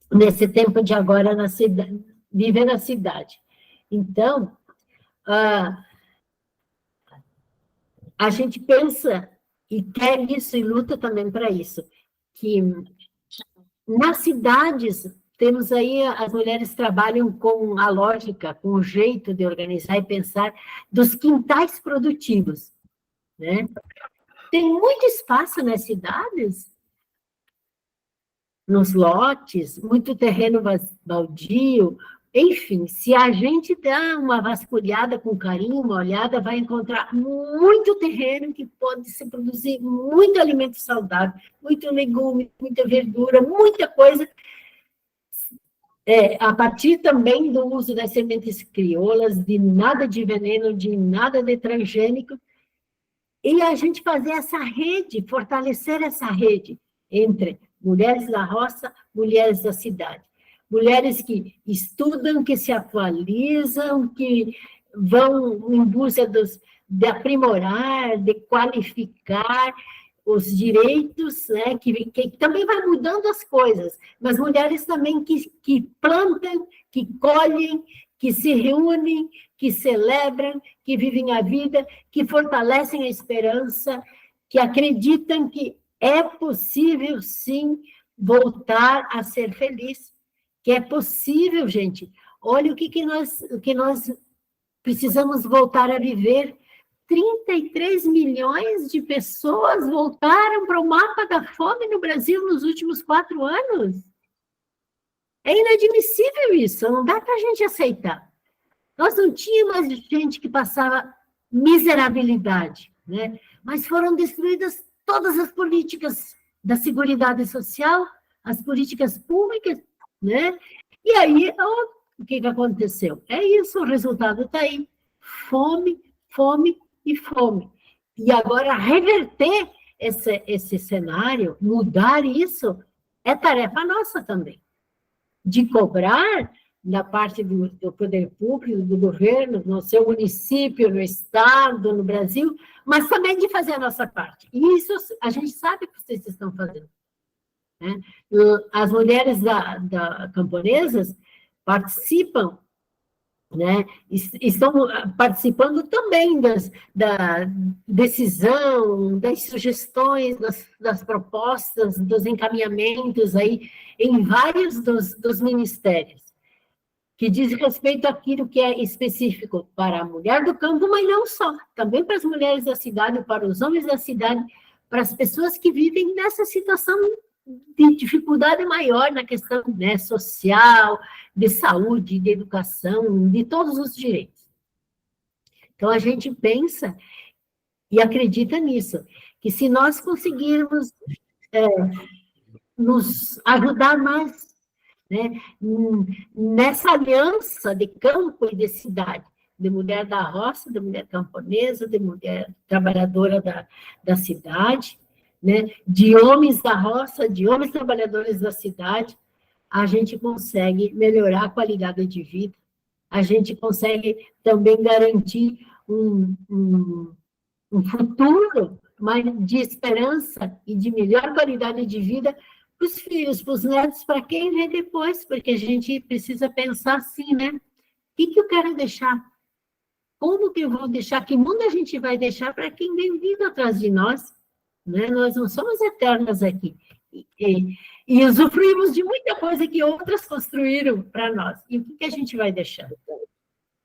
Speaker 3: nesse tempo de agora na cidade, viver na cidade. Então, a gente pensa e quer isso e luta também para isso, que nas cidades temos aí, as mulheres trabalham com a lógica, com o jeito de organizar e pensar dos quintais produtivos, né? Tem muito espaço nas cidades, nos lotes, muito terreno baldio, enfim, se a gente dá uma vasculhada com carinho, uma olhada, vai encontrar muito terreno que pode se produzir muito alimento saudável, muito legume, muita verdura, muita coisa, a partir também do uso das sementes crioulas, de nada de veneno, de nada de transgênico, e a gente fazer essa rede, fortalecer essa rede entre mulheres da roça, mulheres da cidade. Mulheres que estudam, que se atualizam, que vão em busca de aprimorar, de qualificar os direitos, né, que também vai mudando as coisas, mas mulheres também que plantam, que colhem, que se reúnem, que celebram, que vivem a vida, que fortalecem a esperança, que acreditam que é possível, sim, voltar a ser feliz, que é possível, gente. Olha o que nós precisamos voltar a viver. 33 milhões de pessoas voltaram para o mapa da fome no Brasil nos últimos 4 anos. É inadmissível isso, não dá para a gente aceitar. Nós não tínhamos gente que passava miserabilidade, né? Mas foram destruídas todas as políticas da Seguridade Social, as políticas públicas, né? E aí, o que aconteceu? É isso, o resultado está aí. Fome, fome e fome. E agora, reverter esse cenário, mudar isso, é tarefa nossa também. De cobrar da parte do poder público, do governo, no seu município, no estado, no Brasil, mas também de fazer a nossa parte. E isso a gente sabe que vocês estão fazendo, né? As mulheres camponesas participam, né? Estão participando também da decisão, das sugestões, das propostas, dos encaminhamentos aí em vários dos ministérios, que diz respeito àquilo que é específico para a mulher do campo, mas não só, também para as mulheres da cidade, para os homens da cidade, para as pessoas que vivem nessa situação de dificuldade maior na questão, né, social, de saúde, de educação, de todos os direitos. Então, a gente pensa e acredita nisso, que se nós conseguirmos nos ajudar mais, né, nessa aliança de campo e de cidade, de mulher da roça, de mulher camponesa, de mulher trabalhadora da cidade, né, de homens da roça, de homens trabalhadores da cidade, a gente consegue melhorar a qualidade de vida, a gente consegue também garantir um futuro de esperança e de melhor qualidade de vida para os filhos, para os netos, para quem vem depois, porque a gente precisa pensar assim, né? O que eu quero deixar? Como que eu vou deixar? Que mundo a gente vai deixar para quem vem vindo atrás de nós? Né? Nós não somos eternas aqui. E usufruímos de muita coisa que outras construíram para nós. E o que a gente vai deixar?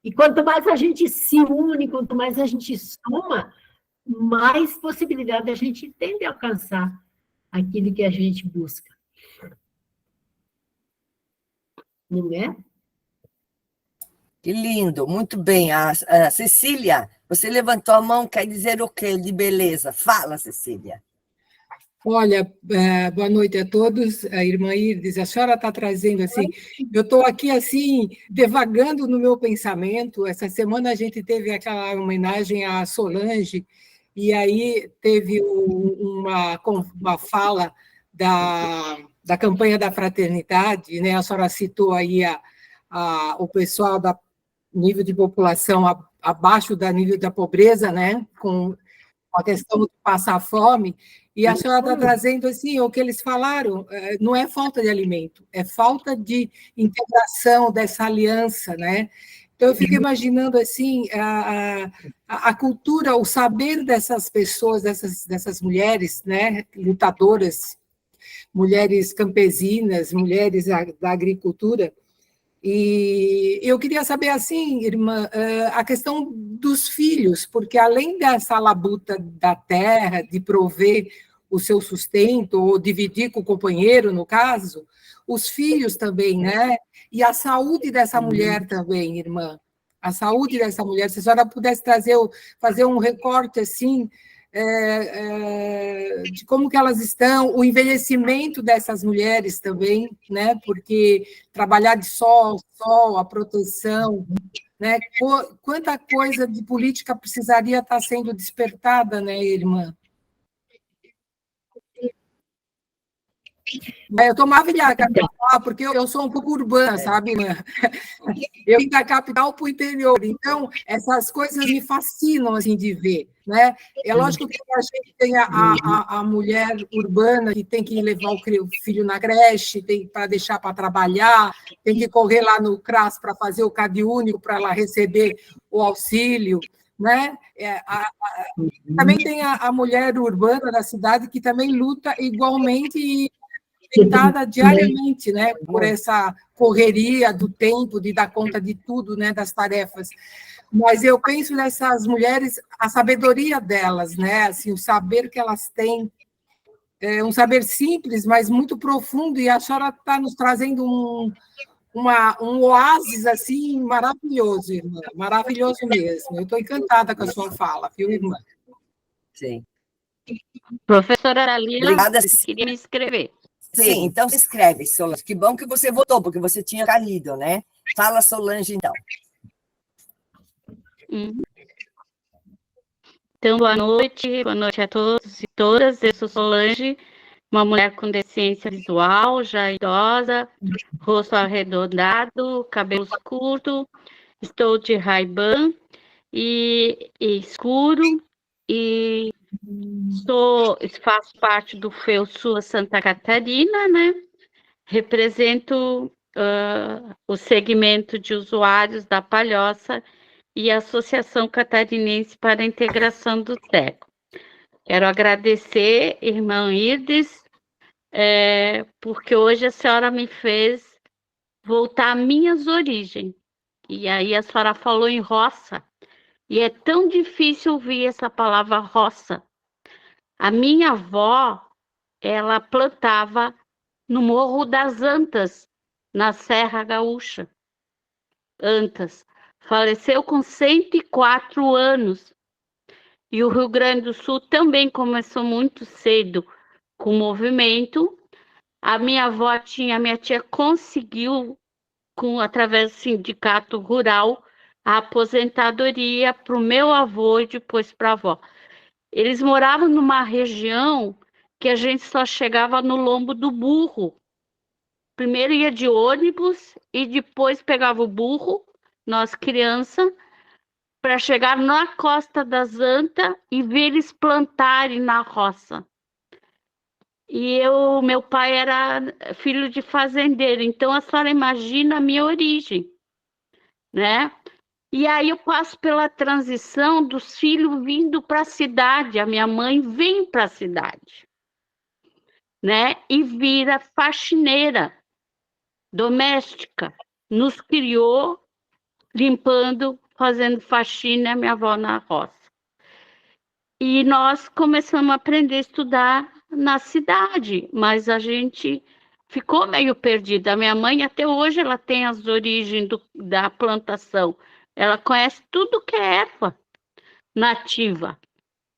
Speaker 3: E quanto mais a gente se une, quanto mais a gente soma, mais possibilidade a gente tem de alcançar aquilo que a gente busca. Não é?
Speaker 4: Que lindo, muito bem. A Cecília, você levantou a mão, quer dizer o quê de beleza? Fala, Cecília.
Speaker 7: Olha, boa noite a todos. A irmã Irdes, a senhora está trazendo assim, eu estou aqui assim, devagando no meu pensamento. Essa semana a gente teve aquela homenagem à Solange, e aí teve uma fala da campanha da fraternidade, né? A senhora citou aí o pessoal da nível de população abaixo do nível da pobreza, né? Com a questão de passar fome, e a senhora está trazendo assim, o que eles falaram, não é falta de alimento, é falta de integração dessa aliança, né? Então, eu fico imaginando assim, a cultura, o saber dessas pessoas, dessas mulheres, né, lutadoras, mulheres campesinas, mulheres da agricultura. E eu queria saber, assim, irmã, a questão dos filhos, porque além dessa labuta da terra, de prover o seu sustento, ou dividir com o companheiro, no caso, os filhos também, né? E a saúde dessa mulher também, irmã. A saúde dessa mulher, se a senhora pudesse fazer um recorte, assim, de como que elas estão, o envelhecimento dessas mulheres também, né? Porque trabalhar de sol, a proteção, né? Quanta coisa de política precisaria estar sendo despertada, né, irmã? Eu estou maravilhada, porque eu sou um pouco urbana, sabe, né? Eu vim da capital para o interior, então essas coisas me fascinam assim, de ver. Né? É lógico que a gente tem a mulher urbana que tem que levar o filho na creche, tem para deixar para trabalhar, tem que correr lá no CRAS para fazer o CadÚnico para ela receber o auxílio. Né? Também tem a mulher urbana da cidade que também luta igualmente e tentada diariamente, né, por essa correria do tempo, de dar conta de tudo, né, das tarefas. Mas eu penso nessas mulheres, a sabedoria delas, né, assim, o saber que elas têm, um saber simples, mas muito profundo, e a senhora está nos trazendo um oásis, assim, maravilhoso, irmã, maravilhoso mesmo. Eu estou encantada com a sua fala, viu, irmã?
Speaker 4: Sim.
Speaker 8: Professora Aralina,
Speaker 4: Obrigada.
Speaker 8: queria me inscrever.
Speaker 4: Sim, então se inscreve, Solange. Que bom que você votou, porque você tinha caído, né? Fala, Solange, então.
Speaker 8: Então, boa noite a todos e todas. Eu sou Solange, uma mulher com deficiência visual, já idosa, rosto arredondado, cabelos curtos, estou de Ray-Ban e escuro, e faço parte do FEUSUA Santa Catarina, né? Represento o segmento de usuários da Palhoça e a Associação Catarinense para a Integração do Cego. Quero agradecer, irmã Irdes, porque hoje a senhora me fez voltar às minhas origens. E aí a senhora falou em roça, e é tão difícil ouvir essa palavra roça. A minha avó, ela plantava no Morro das Antas, na Serra Gaúcha. Antas. Faleceu com 104 anos. E o Rio Grande do Sul também começou muito cedo com o movimento. A minha tia conseguiu, através do sindicato rural, a aposentadoria para o meu avô e depois para a avó. Eles moravam numa região que a gente só chegava no lombo do burro. Primeiro ia de ônibus e depois pegava o burro, nós crianças, para chegar na Costa das Antas e ver eles plantarem na roça. E meu pai era filho de fazendeiro, então a senhora imagina a minha origem, né? E aí eu passo pela transição dos filhos vindo para a cidade, a minha mãe vem para a cidade, né? E vira faxineira doméstica, nos criou limpando, fazendo faxina, minha avó na roça. E nós começamos a aprender a estudar na cidade, mas a gente ficou meio perdida. A minha mãe, até hoje, ela tem as origens da plantação. Ela conhece tudo que é erva nativa,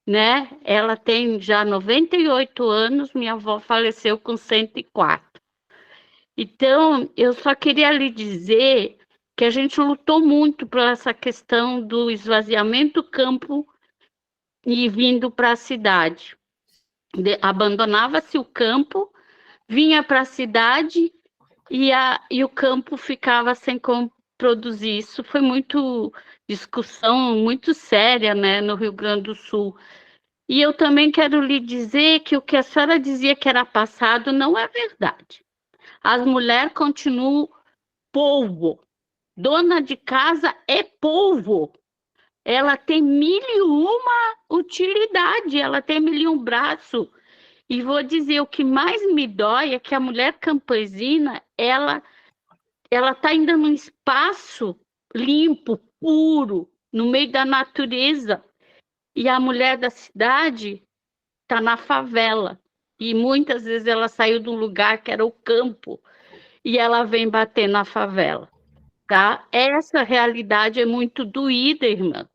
Speaker 8: né? Ela tem já 98 anos, minha avó faleceu com 104. Então, eu só queria lhe dizer que a gente lutou muito por essa questão do esvaziamento do campo e vindo para a cidade. Abandonava-se o campo, vinha para a cidade e o campo ficava sem como produzir. Isso foi muito discussão muito séria, né, no Rio Grande do Sul. E eu também quero lhe dizer que o que a senhora dizia que era passado não é verdade. As mulheres continuam polvo. Dona de casa é polvo. Ela tem 1001 utilidade, ela tem 1001 braço. E vou dizer, o que mais me dói é que a mulher campesina, ela está ainda num espaço limpo, puro, no meio da natureza. E a mulher da cidade está na favela. E muitas vezes ela saiu de um lugar que era o campo e ela vem bater na favela. Tá? Essa realidade é muito doída, irmã.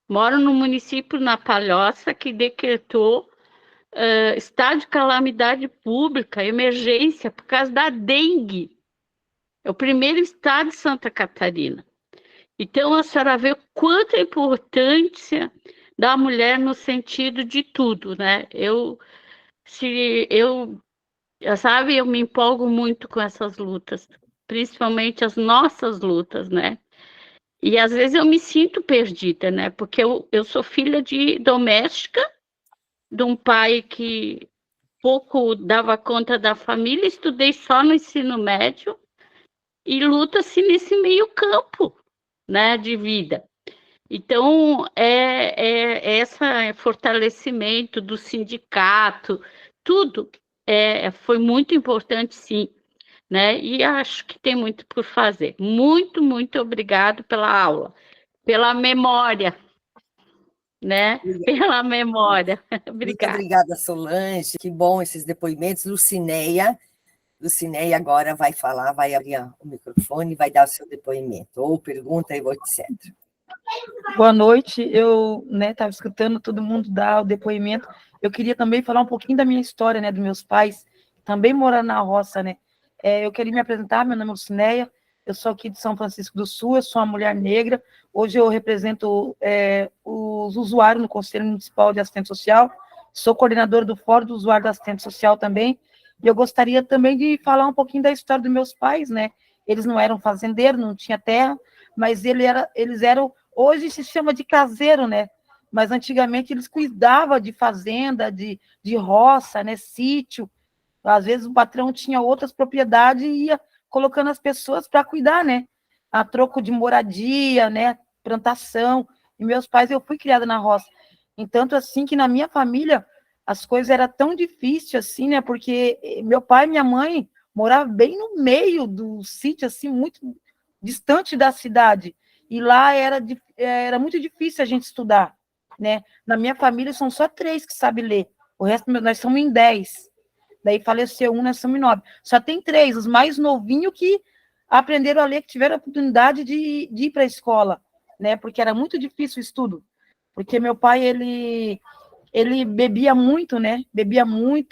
Speaker 8: Moro no município, na Palhoça, que decretou estado de calamidade pública, emergência, por causa da dengue. É o primeiro estado de Santa Catarina. Então, a senhora vê o quanto é a importância da mulher no sentido de tudo, né? Sabe, eu me empolgo muito com essas lutas, principalmente as nossas lutas, né? E às vezes eu me sinto perdida, né? Porque eu sou filha de doméstica, de um pai que pouco dava conta da família, estudei só no ensino médio e luta-se nesse meio campo, né, de vida. Então, esse fortalecimento do sindicato, tudo foi muito importante, sim, né? E acho que tem muito por fazer. Muito, muito obrigado pela aula, pela memória, né? Pela memória.
Speaker 4: Muito
Speaker 8: Obrigada.
Speaker 4: obrigada, Solange. Que bom esses depoimentos. Lucinéia agora vai falar, vai abrir o microfone e vai dar o seu depoimento, ou pergunta, ou etc.
Speaker 9: Boa noite, eu estava escutando todo mundo dar o depoimento. Eu queria também falar um pouquinho da minha história, né, dos meus pais, também morando na roça, né. Eu queria me apresentar, meu nome é Lucinéia, eu sou aqui de São Francisco do Sul, eu sou uma mulher negra, hoje eu represento os usuários no Conselho Municipal de Assistente Social, sou coordenadora do Fórum do Usuário da Assistente Social também, e eu gostaria também de falar um pouquinho da história dos meus pais, né, eles não eram fazendeiros, não tinha terra, mas eles eram, hoje se chama de caseiro, né, mas antigamente eles cuidavam de fazenda, de roça, né, sítio, às vezes o patrão tinha outras propriedades e ia colocando as pessoas para cuidar, né, a troco de moradia, né, plantação, e meus pais, eu fui criada na roça, entanto, assim, que na minha família, as coisas eram tão difíceis, assim, né, porque meu pai e minha mãe moravam bem no meio do sítio, assim, muito distante da cidade, e lá era muito difícil a gente estudar, né, na minha família são só 3 que sabem ler, o resto, nós somos em 10, daí faleceu um, nós somos em 9, só tem 3, os mais novinhos que aprenderam a ler, que tiveram a oportunidade de ir para a escola, né, porque era muito difícil o estudo, porque meu pai, ele bebia muito, né,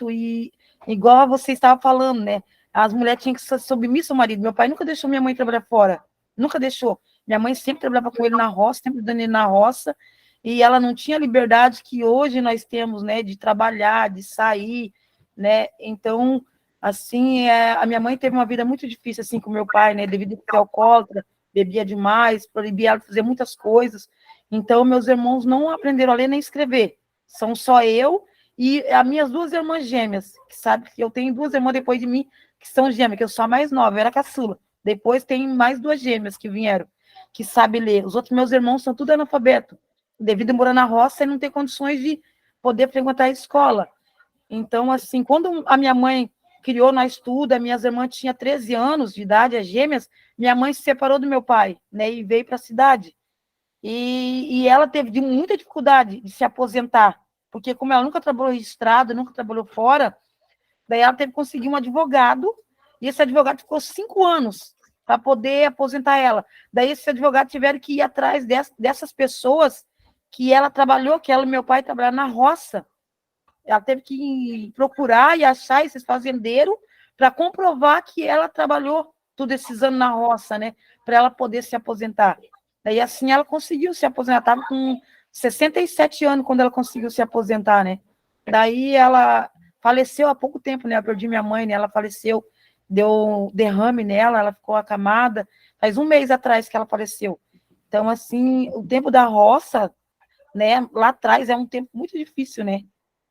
Speaker 9: e igual você estava falando, né, as mulheres tinham que ser submissas ao marido, meu pai nunca deixou minha mãe trabalhar fora, nunca deixou, minha mãe sempre trabalhava com ele na roça, sempre dando ele na roça, e ela não tinha a liberdade que hoje nós temos, né, de trabalhar, de sair, né, então, assim, a minha mãe teve uma vida muito difícil, assim, com meu pai, né, devido a ser alcoólatra, bebia demais, proibia ela de fazer muitas coisas, então, meus irmãos não aprenderam a ler nem escrever, são só eu e as minhas 2 irmãs gêmeas, que sabe que eu tenho 2 irmãs depois de mim, que são gêmeas, que eu sou a mais nova, eu era caçula, depois tem mais 2 gêmeas que vieram, que sabem ler, os outros meus irmãos são tudo analfabeto, devido a morar na roça e não ter condições de poder frequentar a escola, então, assim, quando a minha mãe criou nós tudo, as minhas irmãs tinham 13 anos de idade, as gêmeas, minha mãe se separou do meu pai, né, e veio para a cidade, e ela teve muita dificuldade de se aposentar, porque como ela nunca trabalhou registrada, nunca trabalhou fora, daí ela teve que conseguir um advogado, e esse advogado ficou 5 anos para poder aposentar ela. Daí esse advogado tiveram que ir atrás dessas pessoas que ela trabalhou, que ela e meu pai trabalharam na roça. Ela teve que procurar e achar esses fazendeiros para comprovar que ela trabalhou todos esses anos na roça, né? Para ela poder se aposentar. Daí, assim, ela conseguiu se aposentar, estava com 67 anos quando ela conseguiu se aposentar, né? Daí ela faleceu há pouco tempo, né? Eu perdi minha mãe, né? Ela faleceu, deu um derrame nela, ela ficou acamada. Faz um mês atrás que ela faleceu. Então, assim, o tempo da roça, né? Lá atrás é um tempo muito difícil, né?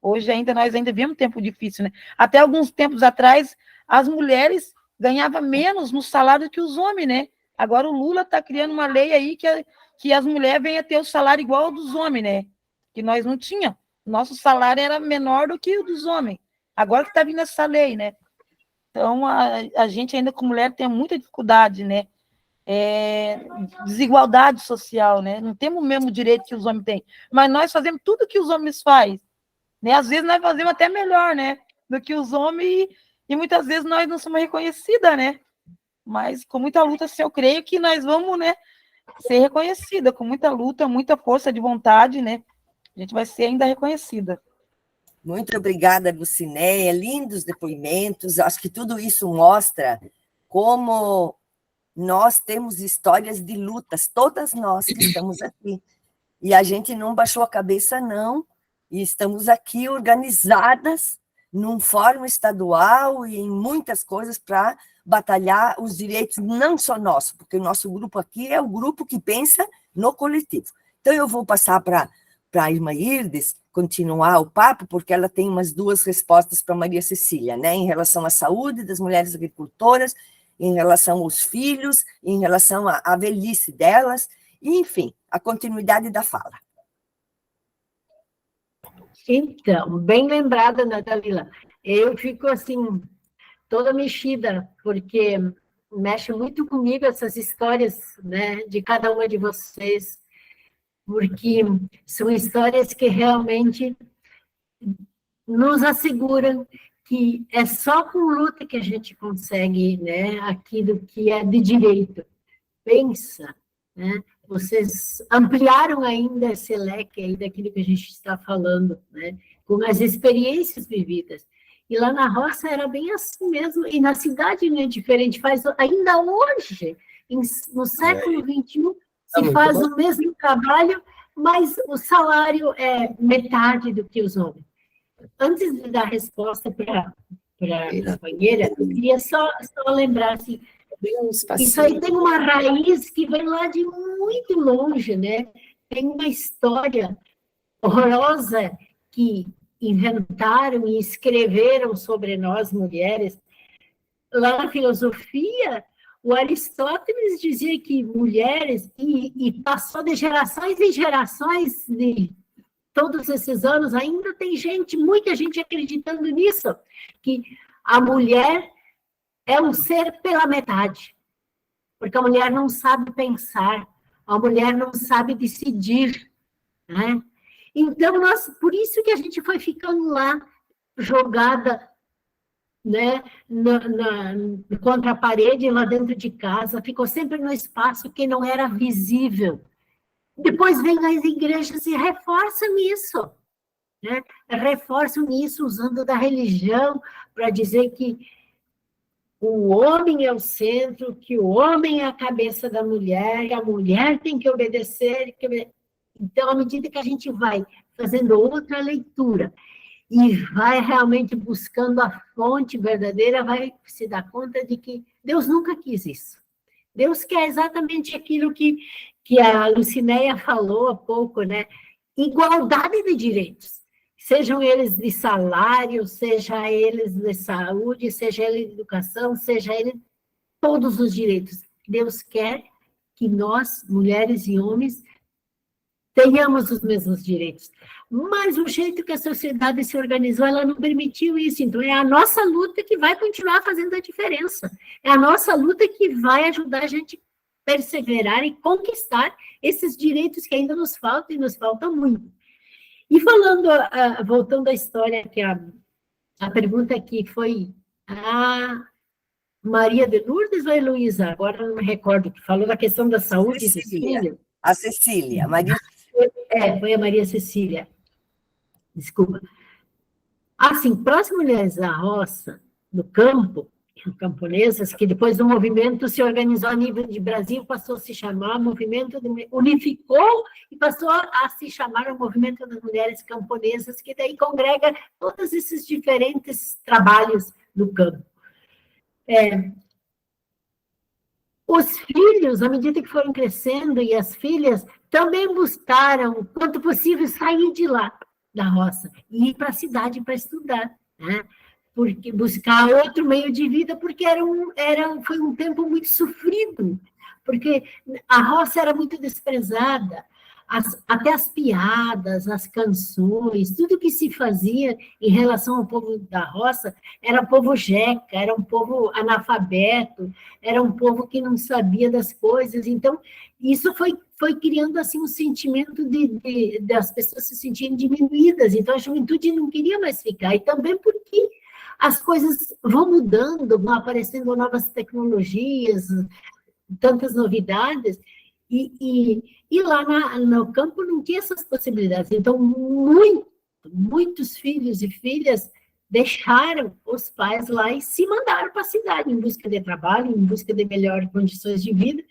Speaker 9: Hoje ainda nós ainda vivemos um tempo difícil, né? Até alguns tempos atrás, as mulheres ganhavam menos no salário que os homens, né? Agora o Lula está criando uma lei aí que as mulheres venham a ter o salário igual ao dos homens, né? Que nós não tínhamos. Nosso salário era menor do que o dos homens. Agora que está vindo essa lei, né? Então, a gente ainda como mulher tem muita dificuldade, né? Desigualdade social, né? Não temos o mesmo direito que os homens têm. Mas nós fazemos tudo que os homens fazem, né? Às vezes nós fazemos até melhor, né? Do que os homens e muitas vezes nós não somos reconhecidas, né? Mas com muita luta, assim, eu creio que nós vamos, né, ser reconhecida, com muita luta, muita força de vontade, né? A gente vai ser ainda reconhecida.
Speaker 4: Muito obrigada, Lucinéia. Lindos depoimentos. Acho que tudo isso mostra como nós temos histórias de lutas, todas nós que estamos aqui. E a gente não baixou a cabeça, não. E estamos aqui organizadas num fórum estadual e em muitas coisas para batalhar os direitos não só nossos, porque o nosso grupo aqui é o grupo que pensa no coletivo. Então, eu vou passar para a irmã Irdes continuar o papo, porque ela tem umas 2 respostas para Maria Cecília, né? Em relação à saúde das mulheres agricultoras, em relação aos filhos, em relação à velhice delas, e, enfim, a continuidade da fala.
Speaker 3: Então, bem lembrada, Natalila. Eu fico, assim, toda mexida, porque mexe muito comigo essas histórias, né, de cada uma de vocês, porque são histórias que realmente nos asseguram que é só com luta que a gente consegue, né, aquilo que é de direito. Pensa, né? Vocês ampliaram ainda esse leque aí daquilo que a gente está falando, né? Com as experiências vividas. E lá na roça era bem assim mesmo, e na cidade não é diferente. Faz, ainda hoje, no século XXI, se faz o mesmo trabalho, mas o salário é metade do que os homens. Antes de dar resposta para a companheira, eu queria só lembrar assim, isso aí tem uma raiz que vem lá de muito longe, né? Tem uma história horrorosa que inventaram e escreveram sobre nós, mulheres. Lá na filosofia, o Aristóteles dizia que mulheres, e passou de gerações em gerações, de todos esses anos, ainda tem gente, muita gente acreditando nisso, que a mulher é um ser pela metade, porque a mulher não sabe pensar, a mulher não sabe decidir, né? Então, por isso que a gente foi ficando lá, jogada, né, contra a parede, lá dentro de casa, ficou sempre no espaço que não era visível. Depois vem as igrejas e reforçam isso, né? Reforçam isso usando da religião para dizer que o homem é o centro, que o homem é a cabeça da mulher, que a mulher tem que obedecer. Então, à medida que a gente vai fazendo outra leitura e vai realmente buscando a fonte verdadeira, vai se dar conta de que Deus nunca quis isso. Deus quer exatamente aquilo que a Lucinéia falou há pouco, né? Igualdade de direitos. Sejam eles de salário, seja eles de saúde, seja eles de educação, seja eles todos os direitos. Deus quer que nós, mulheres e homens, tenhamos os mesmos direitos. Mas o jeito que a sociedade se organizou, ela não permitiu isso. Então, é a nossa luta que vai continuar fazendo a diferença. É a nossa luta que vai ajudar a gente a perseverar e conquistar esses direitos que ainda nos faltam, e nos faltam muito. E falando, voltando à história, que a pergunta aqui foi a Maria de Lourdes ou a Heloísa? Agora não me recordo, que falou da questão da saúde.
Speaker 4: Cecília. A Cecília. Maria...
Speaker 3: foi a Maria Cecília. Desculpa. Assim, para as mulheres da roça, do campo, camponesas, que depois do movimento se organizou a nível de Brasil, passou a se chamar unificou e passou a se chamar o Movimento das Mulheres Camponesas, que daí congrega todos esses diferentes trabalhos no campo. Os filhos, à medida que foram crescendo, e as filhas também buscaram, quanto possível, sair de lá, da roça, e ir para a cidade para estudar, né? Porque buscar outro meio de vida, porque foi um tempo muito sofrido, porque a roça era muito desprezada, até as piadas, as canções, tudo que se fazia em relação ao povo da roça era povo jeca, era um povo analfabeto, era um povo que não sabia das coisas. Então, isso foi criando assim um sentimento das pessoas se sentirem diminuídas. Então, a juventude não queria mais ficar, e também porque as coisas vão mudando, vão aparecendo novas tecnologias, tantas novidades, e lá no campo não tinha essas possibilidades. Então, muitos filhos e filhas deixaram os pais lá e se mandaram para a cidade, em busca de trabalho, em busca de melhores condições de vida.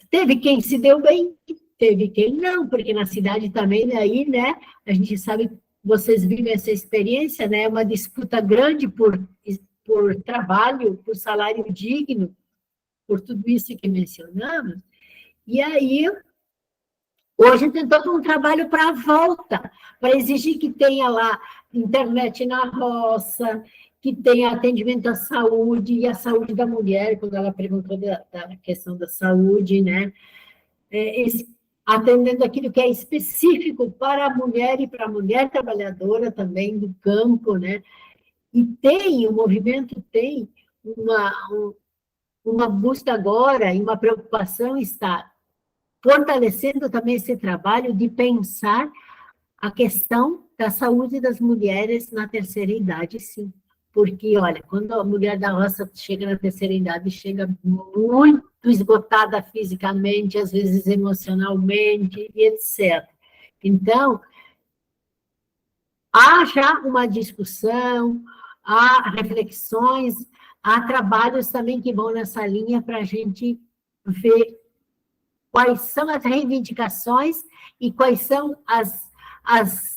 Speaker 3: Teve quem se deu bem, teve quem não, porque na cidade também, aí, né, a gente sabe, vocês vivem essa experiência, né, uma disputa grande por trabalho, por salário digno, por tudo isso que mencionamos. E aí, hoje tem todo um trabalho para a volta, para exigir que tenha lá internet na roça, que tenha atendimento à saúde, e a saúde da mulher, quando ela perguntou da questão da saúde, né? Atendendo aquilo que é específico para a mulher e para a mulher trabalhadora também do campo, né? E o movimento tem uma busca agora e uma preocupação está fortalecendo também esse trabalho de pensar a questão da saúde das mulheres na terceira idade, sim. Porque, olha, quando a mulher da roça chega na terceira idade, chega muito esgotada fisicamente, às vezes emocionalmente, e etc. Então, há já uma discussão, há reflexões, há trabalhos também que vão nessa linha para a gente ver quais são as reivindicações e quais são as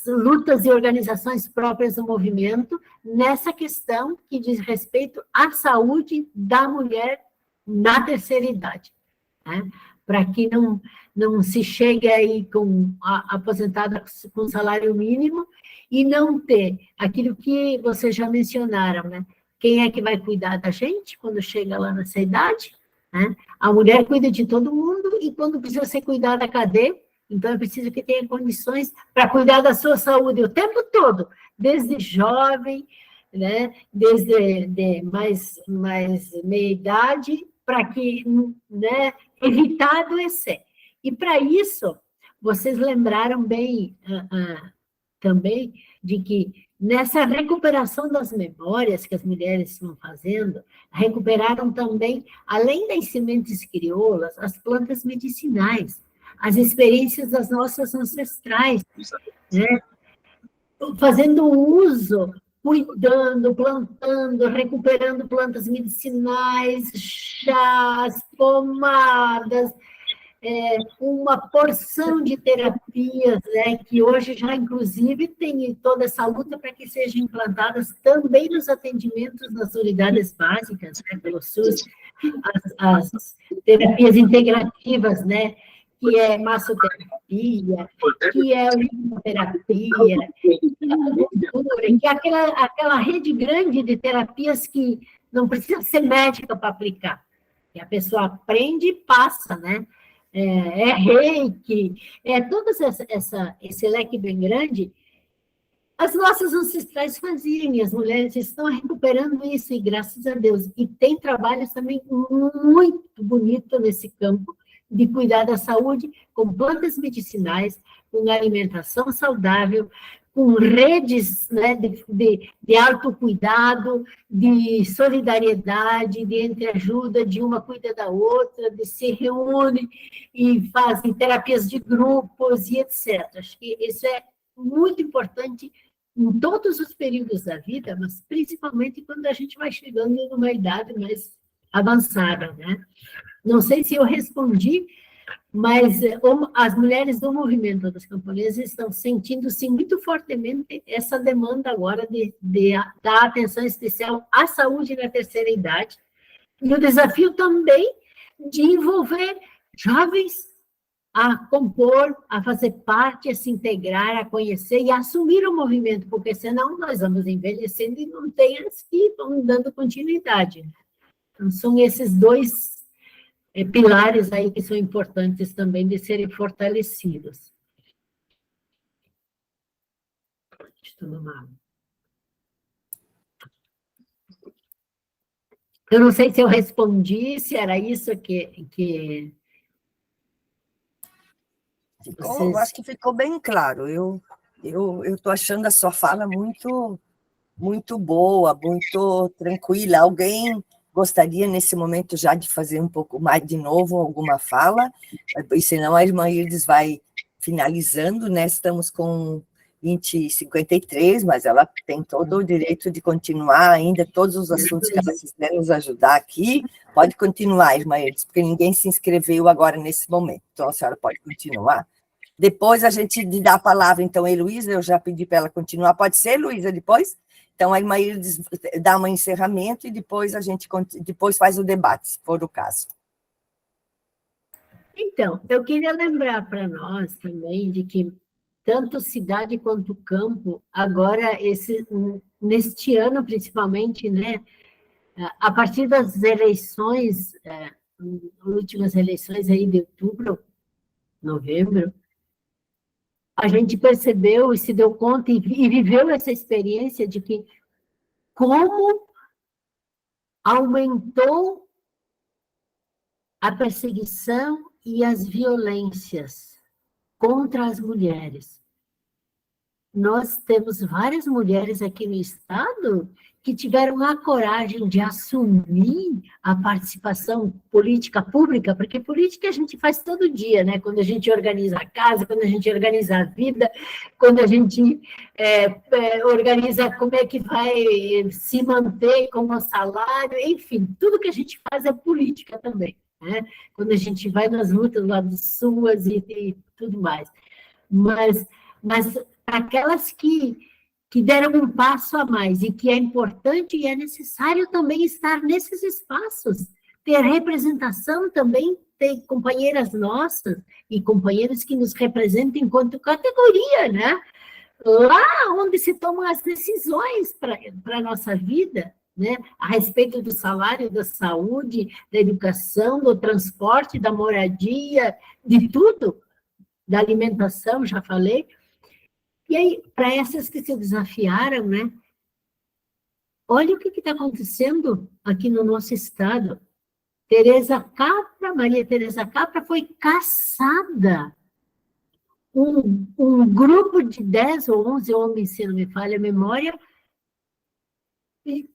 Speaker 3: lutas e organizações próprias do movimento nessa questão que diz respeito à saúde da mulher na terceira idade, né? Para que não se chegue aí com a aposentada com salário mínimo e não ter aquilo que vocês já mencionaram, né? Quem é que vai cuidar da gente quando chega lá nessa idade? Né? A mulher cuida de todo mundo e quando precisa ser cuidada, cadê? Então, é preciso que tenha condições para cuidar da sua saúde o tempo todo, desde jovem, né? Desde mais meia-idade, para que, né, evitar adoecer. E, para isso, vocês lembraram bem também de que, nessa recuperação das memórias que as mulheres estão fazendo, recuperaram também, além das sementes crioulas, as plantas medicinais, as experiências das nossas ancestrais, né? Fazendo uso, cuidando, plantando, recuperando plantas medicinais, chás, pomadas, uma porção de terapias, né, que hoje já, inclusive, tem toda essa luta para que sejam implantadas também nos atendimentos das unidades básicas, né, pelo SUS, as terapias integrativas, né, que é massoterapia, que é orinoterapia, que é aquela rede grande de terapias que não precisa ser médica para aplicar, que a pessoa aprende e passa, né? Reiki, todo esse leque bem grande, as nossas ancestrais faziam, e as mulheres estão recuperando isso, e graças a Deus. E tem trabalhos também muito bonito nesse campo, de cuidar da saúde com plantas medicinais, com alimentação saudável, com redes, né, de autocuidado, de solidariedade, de entreajuda, de uma cuida da outra, de se reúne e fazem terapias de grupos e etc. Acho que isso é muito importante em todos os períodos da vida, mas principalmente quando a gente vai chegando numa idade mais avançada, né? Não sei se eu respondi, mas as mulheres do movimento das camponesas estão sentindo-se muito fortemente essa demanda agora de dar atenção especial à saúde na terceira idade, e o desafio também de envolver jovens a compor, a fazer parte, a se integrar, a conhecer e a assumir o movimento, porque senão nós vamos envelhecendo e não tem as que vão dando continuidade. Então, são esses dois pilares aí que são importantes também de serem fortalecidos. Deixa eu tomar uma água. Eu não sei se eu respondi, se era isso que
Speaker 4: eu acho que ficou bem claro. Eu estou achando a sua fala muito boa, muito tranquila. Alguém gostaria, nesse momento, já de fazer um pouco mais de novo alguma fala? E senão a irmã Irdes vai finalizando, né? Estamos com 20h53, mas ela tem todo o direito de continuar ainda, todos os assuntos que ela quiser nos ajudar aqui. Pode continuar, irmã Irdes, porque ninguém se inscreveu agora nesse momento, então a senhora pode continuar. Depois a gente dá a palavra, então, a Heloísa, eu já pedi para ela continuar. Pode ser, Heloísa, depois? Então, a irmã Irdes dá um encerramento e depois a gente faz o debate, se for o caso.
Speaker 3: Então, eu queria lembrar para nós também de que tanto cidade quanto campo, agora, neste ano principalmente, né, a partir das eleições, últimas eleições aí de outubro, novembro, a gente percebeu e se deu conta e viveu essa experiência de que como aumentou a perseguição e as violências contra as mulheres. Nós temos várias mulheres aqui no estado que tiveram a coragem de assumir a participação política pública, porque política a gente faz todo dia, né? Quando a gente organiza a casa, quando a gente organiza a vida, quando a gente organiza como é que vai se manter com o salário, enfim, tudo que a gente faz é política também, né? Quando a gente vai nas lutas lá das suas e tudo mais. Mas aquelas que deram um passo a mais e que é importante e é necessário também estar nesses espaços, ter representação também, ter companheiras nossas e companheiros que nos representem enquanto categoria, né? Lá onde se tomam as decisões para a nossa vida, né? A respeito do salário, da saúde, da educação, do transporte, da moradia, de tudo, da alimentação, já falei. E aí, para essas que se desafiaram, né? Olha o que está acontecendo aqui no nosso estado. Maria Teresa Capra foi caçada. Um grupo de 10 ou 11 homens, se não me falha a memória,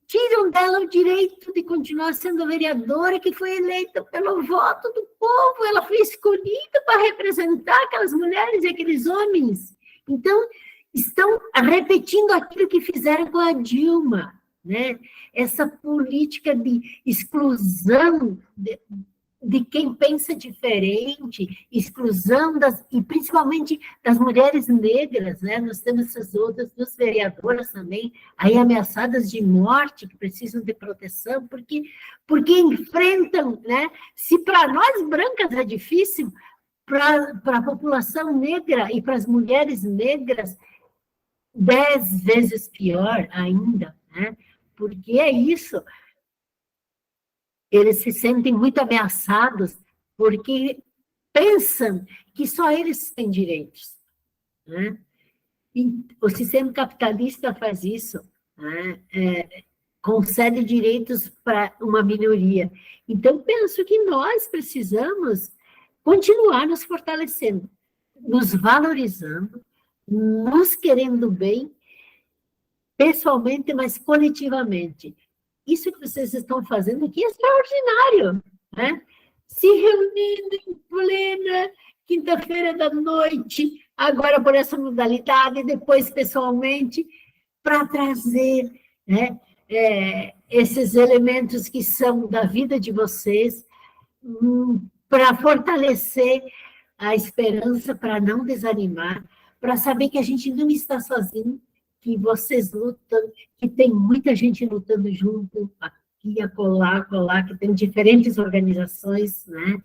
Speaker 3: tiram dela o direito de continuar sendo vereadora, que foi eleita pelo voto do povo. Ela foi escolhida para representar aquelas mulheres e aqueles homens. Então, estão repetindo aquilo que fizeram com a Dilma, né? Essa política de exclusão de quem pensa diferente, exclusão e principalmente das mulheres negras, né? Nós temos essas outras duas vereadoras também, aí ameaçadas de morte, que precisam de proteção, porque enfrentam, né? Se para nós brancas é difícil, para a população negra e para as mulheres negras, 10 vezes pior ainda, né? Porque é isso, eles se sentem muito ameaçados, porque pensam que só eles têm direitos, né? E o sistema capitalista faz isso, né? Concede direitos para uma minoria. Então, penso que nós precisamos continuar nos fortalecendo, nos valorizando, nos querendo bem, pessoalmente, mas coletivamente. Isso que vocês estão fazendo aqui é extraordinário, né? Se reunindo em plena quinta-feira da noite, agora por essa modalidade, depois pessoalmente, para trazer, né, esses elementos que são da vida de vocês, para fortalecer a esperança, para não desanimar, para saber que a gente não está sozinho, que vocês lutam, que tem muita gente lutando junto, aqui, acolá, que tem diferentes organizações, né?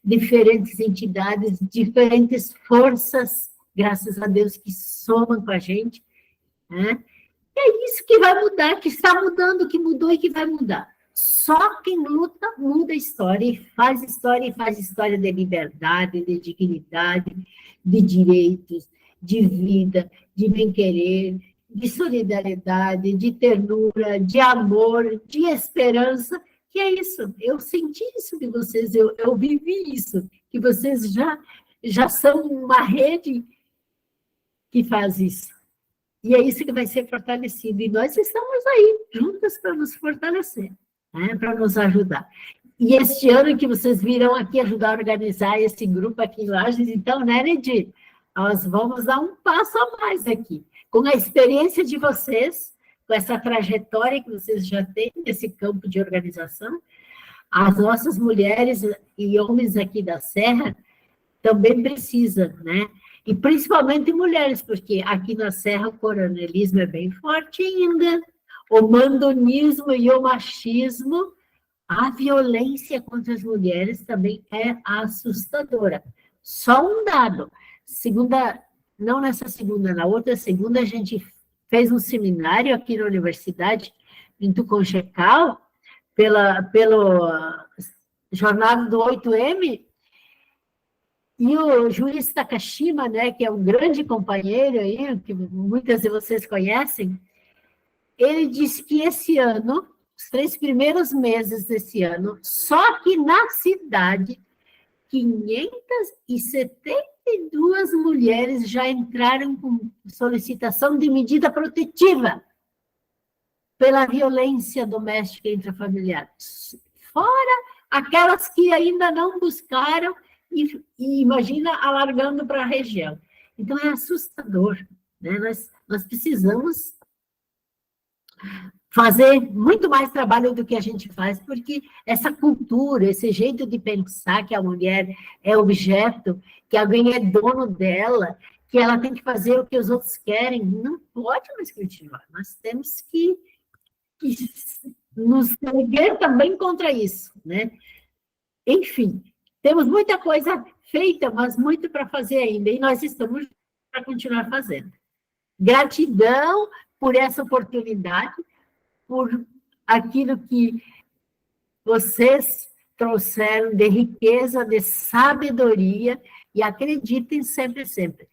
Speaker 3: Diferentes entidades, diferentes forças, graças a Deus, que somam com a gente, né? E é isso que vai mudar, que está mudando, que mudou e que vai mudar. Só quem luta, muda a história, e faz história de liberdade, de dignidade, de direitos, de vida, de bem-querer, de solidariedade, de ternura, de amor, de esperança, que é isso. Eu senti isso de vocês, eu vivi isso, que vocês já são uma rede que faz isso. E é isso que vai ser fortalecido. E nós estamos aí, juntas, para nos fortalecer, né? Para nos ajudar. E este ano que vocês viram aqui ajudar a organizar esse grupo aqui em Lages, então, né, Nedir? Nós vamos dar um passo a mais aqui. Com a experiência de vocês, com essa trajetória que vocês já têm nesse campo de organização, as nossas mulheres e homens aqui da Serra também precisam, né? E principalmente mulheres, porque aqui na Serra o coronelismo é bem forte ainda, o mandonismo e o machismo, a violência contra as mulheres também é assustadora. Só um dado, não nessa segunda, na outra segunda a gente fez um seminário aqui na universidade, em Tuconchecal, pelo jornada do 8M, e o juiz Takashima, né, que é um grande companheiro aí, que muitas de vocês conhecem, ele disse que esse ano, os 3 primeiros meses desse ano, só aqui na cidade, 572 mulheres já entraram com solicitação de medida protetiva pela violência doméstica intrafamiliar. Fora aquelas que ainda não buscaram, e imagina alargando para a região. Então, é assustador, né? Nós precisamos fazer muito mais trabalho do que a gente faz, porque essa cultura, esse jeito de pensar que a mulher é objeto, que alguém é dono dela, que ela tem que fazer o que os outros querem, não pode mais continuar. Nós temos que nos erguer também contra isso, né? Enfim, temos muita coisa feita, mas muito para fazer ainda, e nós estamos para continuar fazendo. Gratidão por essa oportunidade, por aquilo que vocês trouxeram de riqueza, de sabedoria, e acreditem sempre, sempre.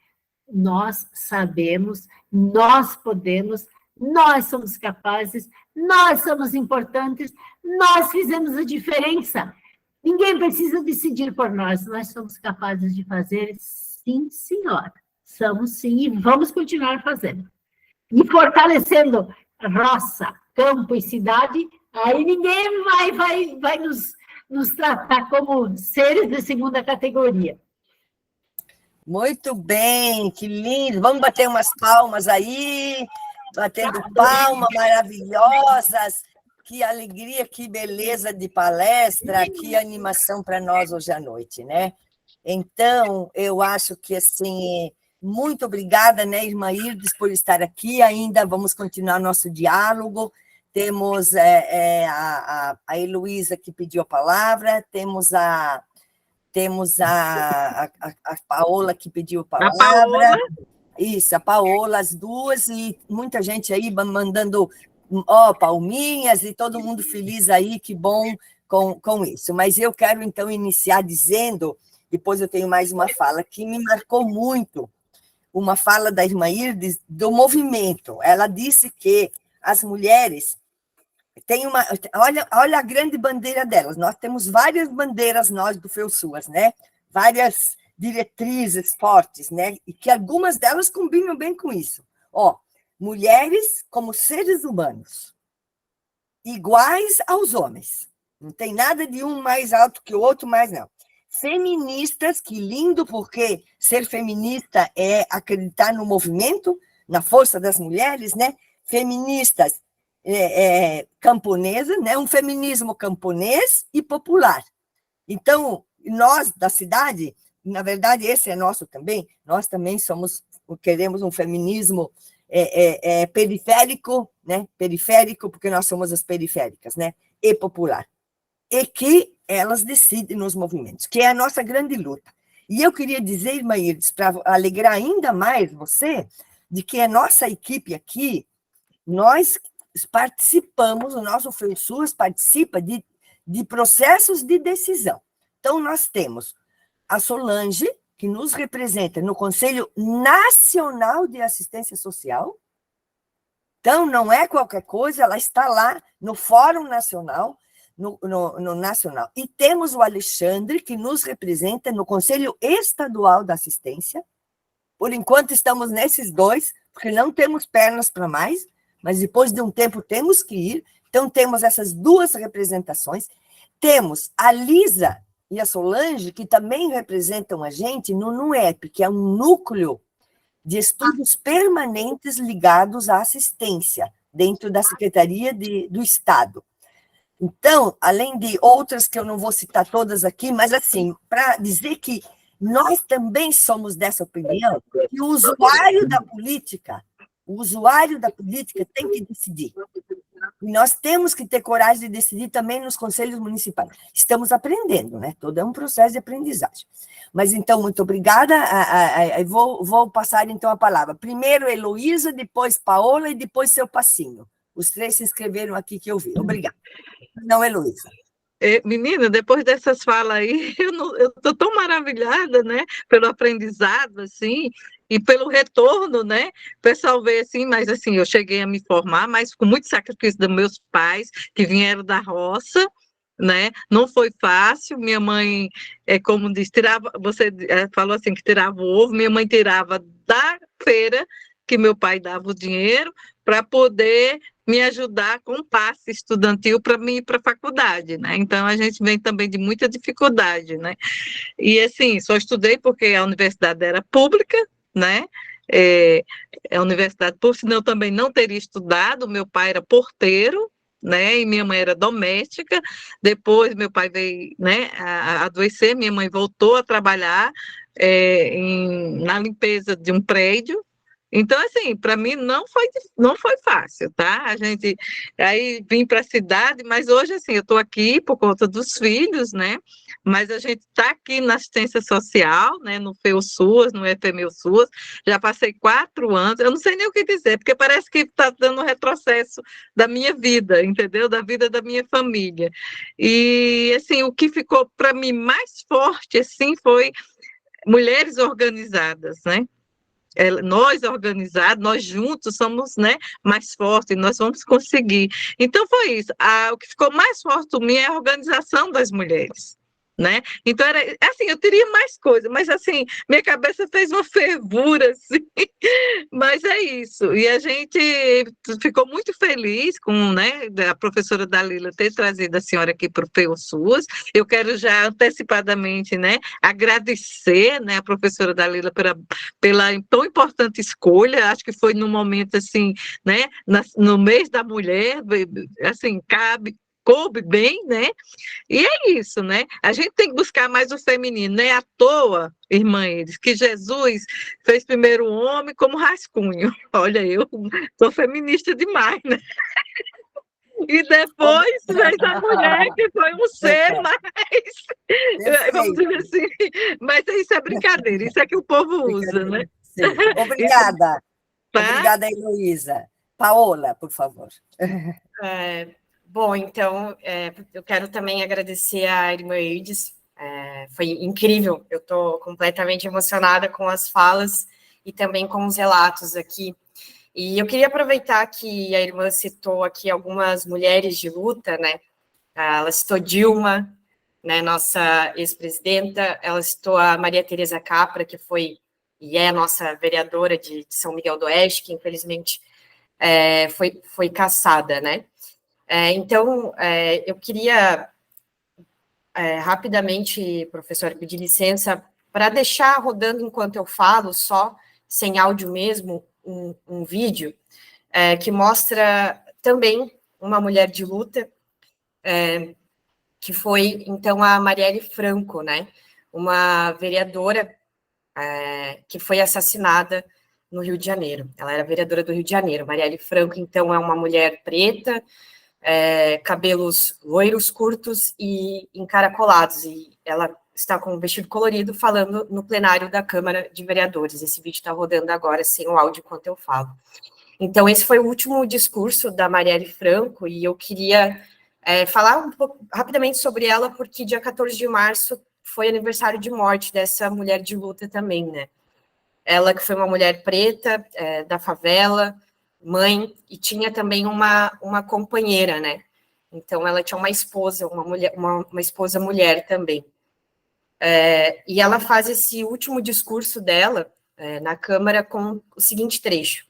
Speaker 3: Nós sabemos, nós podemos, nós somos capazes, nós somos importantes, nós fizemos a diferença. Ninguém precisa decidir por nós, nós somos capazes de fazer, sim, senhora. Somos sim, e vamos continuar fazendo. E fortalecendo roça, campo e cidade, aí ninguém vai nos tratar como seres de segunda categoria.
Speaker 4: Muito bem, que lindo. Vamos bater umas palmas aí, batendo palmas maravilhosas. Que alegria, que beleza de palestra, que animação para nós hoje à noite, né? Então, eu acho que, assim, muito obrigada, né, irmã Irdes, por estar aqui. Ainda vamos continuar nosso diálogo. Temos a Heloísa, que pediu a palavra, temos a Paola, que pediu a palavra.
Speaker 2: A Paola.
Speaker 4: Isso, a Paola, as duas, e muita gente aí mandando palminhas, e todo mundo feliz aí, que bom com isso. Mas eu quero, então, iniciar dizendo, depois eu tenho mais uma fala, que me marcou muito, uma fala da irmã Irdes, do movimento. Ela disse que as mulheres têm uma... Olha a grande bandeira delas. Nós temos várias bandeiras, nós, do FEUSUAS, né? Várias diretrizes fortes, né? E que algumas delas combinam bem com isso. Mulheres como seres humanos, iguais aos homens. Não tem nada de um mais alto que o outro, mais não. Feministas, que lindo, porque ser feminista é acreditar no movimento, na força das mulheres, né? feministas camponesas, né? Um feminismo camponês e popular. Então, nós da cidade, na verdade, esse é nosso também, nós também queremos um feminismo periférico, né? Periférico, porque nós somos as periféricas, né? E popular. E que elas decidem nos movimentos, que é a nossa grande luta. E eu queria dizer, irmã Irdes, para alegrar ainda mais você, de que a nossa equipe aqui, nós participamos, o nosso FEUSUAS participa de processos de decisão. Então, nós temos a Solange, que nos representa no Conselho Nacional de Assistência Social. Então, não é qualquer coisa, ela está lá no Fórum Nacional, no Nacional. E temos o Alexandre, que nos representa no Conselho Estadual da Assistência. Por enquanto, estamos nesses dois, porque não temos pernas para mais, mas depois de um tempo temos que ir. Então, temos essas duas representações. Temos a Lisa e a Solange, que também representam a gente no NUEP, que é um núcleo de estudos permanentes ligados à assistência, dentro da Secretaria do Estado. Então, além de outras que eu não vou citar todas aqui, mas assim, para dizer que nós também somos dessa opinião, que o usuário da política tem que decidir. E nós temos que ter coragem de decidir também nos conselhos municipais. Estamos aprendendo, né? Todo é um processo de aprendizagem. Mas, então, muito obrigada. Vou passar, então, a palavra. Primeiro, Heloísa, depois Paola e depois seu Passinho. Os três se inscreveram aqui que eu vi. Obrigada. Não, Heloísa.
Speaker 2: Menina, depois dessas falas aí, eu estou tão maravilhada, né, pelo aprendizado, assim, e pelo retorno, né, o pessoal vê assim, mas assim, eu cheguei a me formar, mas com muito sacrifício dos meus pais, que vieram da roça, né, não foi fácil, minha mãe, como diz, você falou assim, que tirava o ovo, minha mãe tirava da feira, que meu pai dava o dinheiro, para poder me ajudar com um passe estudantil para mim ir para a faculdade, né? Então, a gente vem também de muita dificuldade, né? E, assim, só estudei porque a universidade era pública, né? A universidade pública, senão eu também não teria estudado, meu pai era porteiro, né? E minha mãe era doméstica, depois meu pai veio, né, a adoecer, minha mãe voltou a trabalhar na limpeza de um prédio. Então, assim, para mim não foi fácil, tá? A gente aí vim para a cidade, mas hoje, assim, eu estou aqui por conta dos filhos, né? Mas a gente está aqui na assistência social, né? No FEUSUAS, no FMEUSUAS, já passei 4 anos, eu não sei nem o que dizer, porque parece que está dando um retrocesso da minha vida, entendeu? Da vida da minha família. E, assim, o que ficou para mim mais forte, assim, foi mulheres organizadas, né? Nós organizados, nós juntos somos, né, mais fortes, nós vamos conseguir. Então, foi isso. O que ficou mais forte para mim é a organização das mulheres, né? Então, era assim, eu teria mais coisa, mas, assim, minha cabeça fez uma fervura, assim, mas é isso. E a gente ficou muito feliz com, né, a professora Dalila ter trazido a senhora aqui para o FEUSUAS. Eu quero já antecipadamente, né, agradecer, né, a professora Dalila pela tão importante escolha. Acho que foi num momento, assim, né, no mês da mulher, assim, coube bem, né? E é isso, né? A gente tem que buscar mais o feminino. Não é à toa, irmã Iris, que Jesus fez primeiro o homem como rascunho. Olha, eu sou feminista demais, né? E depois fez a mulher, que foi um ser mais, vamos dizer assim, mas isso é brincadeira, isso é que o povo usa, né?
Speaker 4: Sim. Obrigada.
Speaker 2: Tá?
Speaker 4: Obrigada, Heloísa. Paola, por favor.
Speaker 1: Bom, então, eu quero também agradecer a irmã Irdes, foi incrível, eu estou completamente emocionada com as falas e também com os relatos aqui. E eu queria aproveitar que a irmã citou aqui algumas mulheres de luta, né? Ela citou Dilma, né, nossa ex-presidenta, ela citou a Maria Tereza Capra, que foi e é nossa vereadora de São Miguel do Oeste, que infelizmente foi cassada, né? Então, eu queria rapidamente, professora, pedir licença para deixar rodando enquanto eu falo, só sem áudio mesmo, um vídeo que mostra também uma mulher de luta, que foi, então, a Marielle Franco, né? Uma vereadora que foi assassinada no Rio de Janeiro. Ela era vereadora do Rio de Janeiro. Marielle Franco, então, é uma mulher preta, cabelos loiros curtos e encaracolados, e ela está com um vestido colorido falando no plenário da Câmara de Vereadores. Esse vídeo está rodando agora, sem o áudio, enquanto eu falo. Então, esse foi o último discurso da Marielle Franco, e eu queria falar um pouco rapidamente sobre ela, porque dia 14 de março foi aniversário de morte dessa mulher de luta também, né? Ela que foi uma mulher preta, da favela, mãe, e tinha também uma companheira, né? Então, ela tinha uma esposa, uma esposa mulher também. E ela faz esse último discurso dela na Câmara com o seguinte trecho: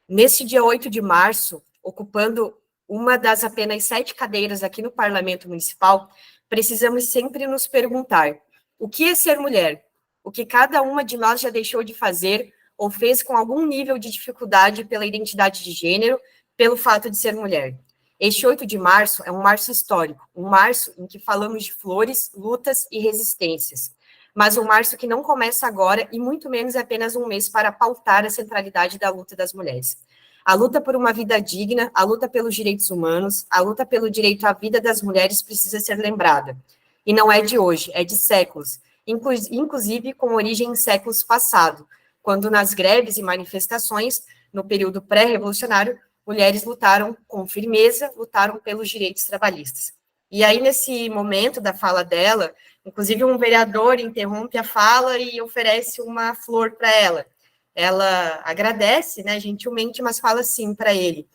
Speaker 1: neste dia 8 de março, ocupando uma das apenas 7 cadeiras aqui no Parlamento Municipal, precisamos sempre nos perguntar: o que é ser mulher? O que cada uma de nós já deixou de fazer ou fez com algum nível de dificuldade pela identidade de gênero, pelo fato de ser mulher? Este 8 de março é um março histórico, um março em que falamos de flores, lutas e resistências, mas um março que não começa agora e muito menos apenas um mês para pautar a centralidade da luta das mulheres. A luta por uma vida digna, a luta pelos direitos humanos, a luta pelo direito à vida das mulheres precisa ser lembrada. E não é de hoje, é de séculos, inclusive com origem em séculos passados, quando nas greves e manifestações, no período pré-revolucionário, mulheres lutaram com firmeza, lutaram pelos direitos trabalhistas. E aí, nesse momento da fala dela, inclusive um vereador interrompe a fala e oferece uma flor para ela. Ela agradece, né, gentilmente, mas fala assim para ele: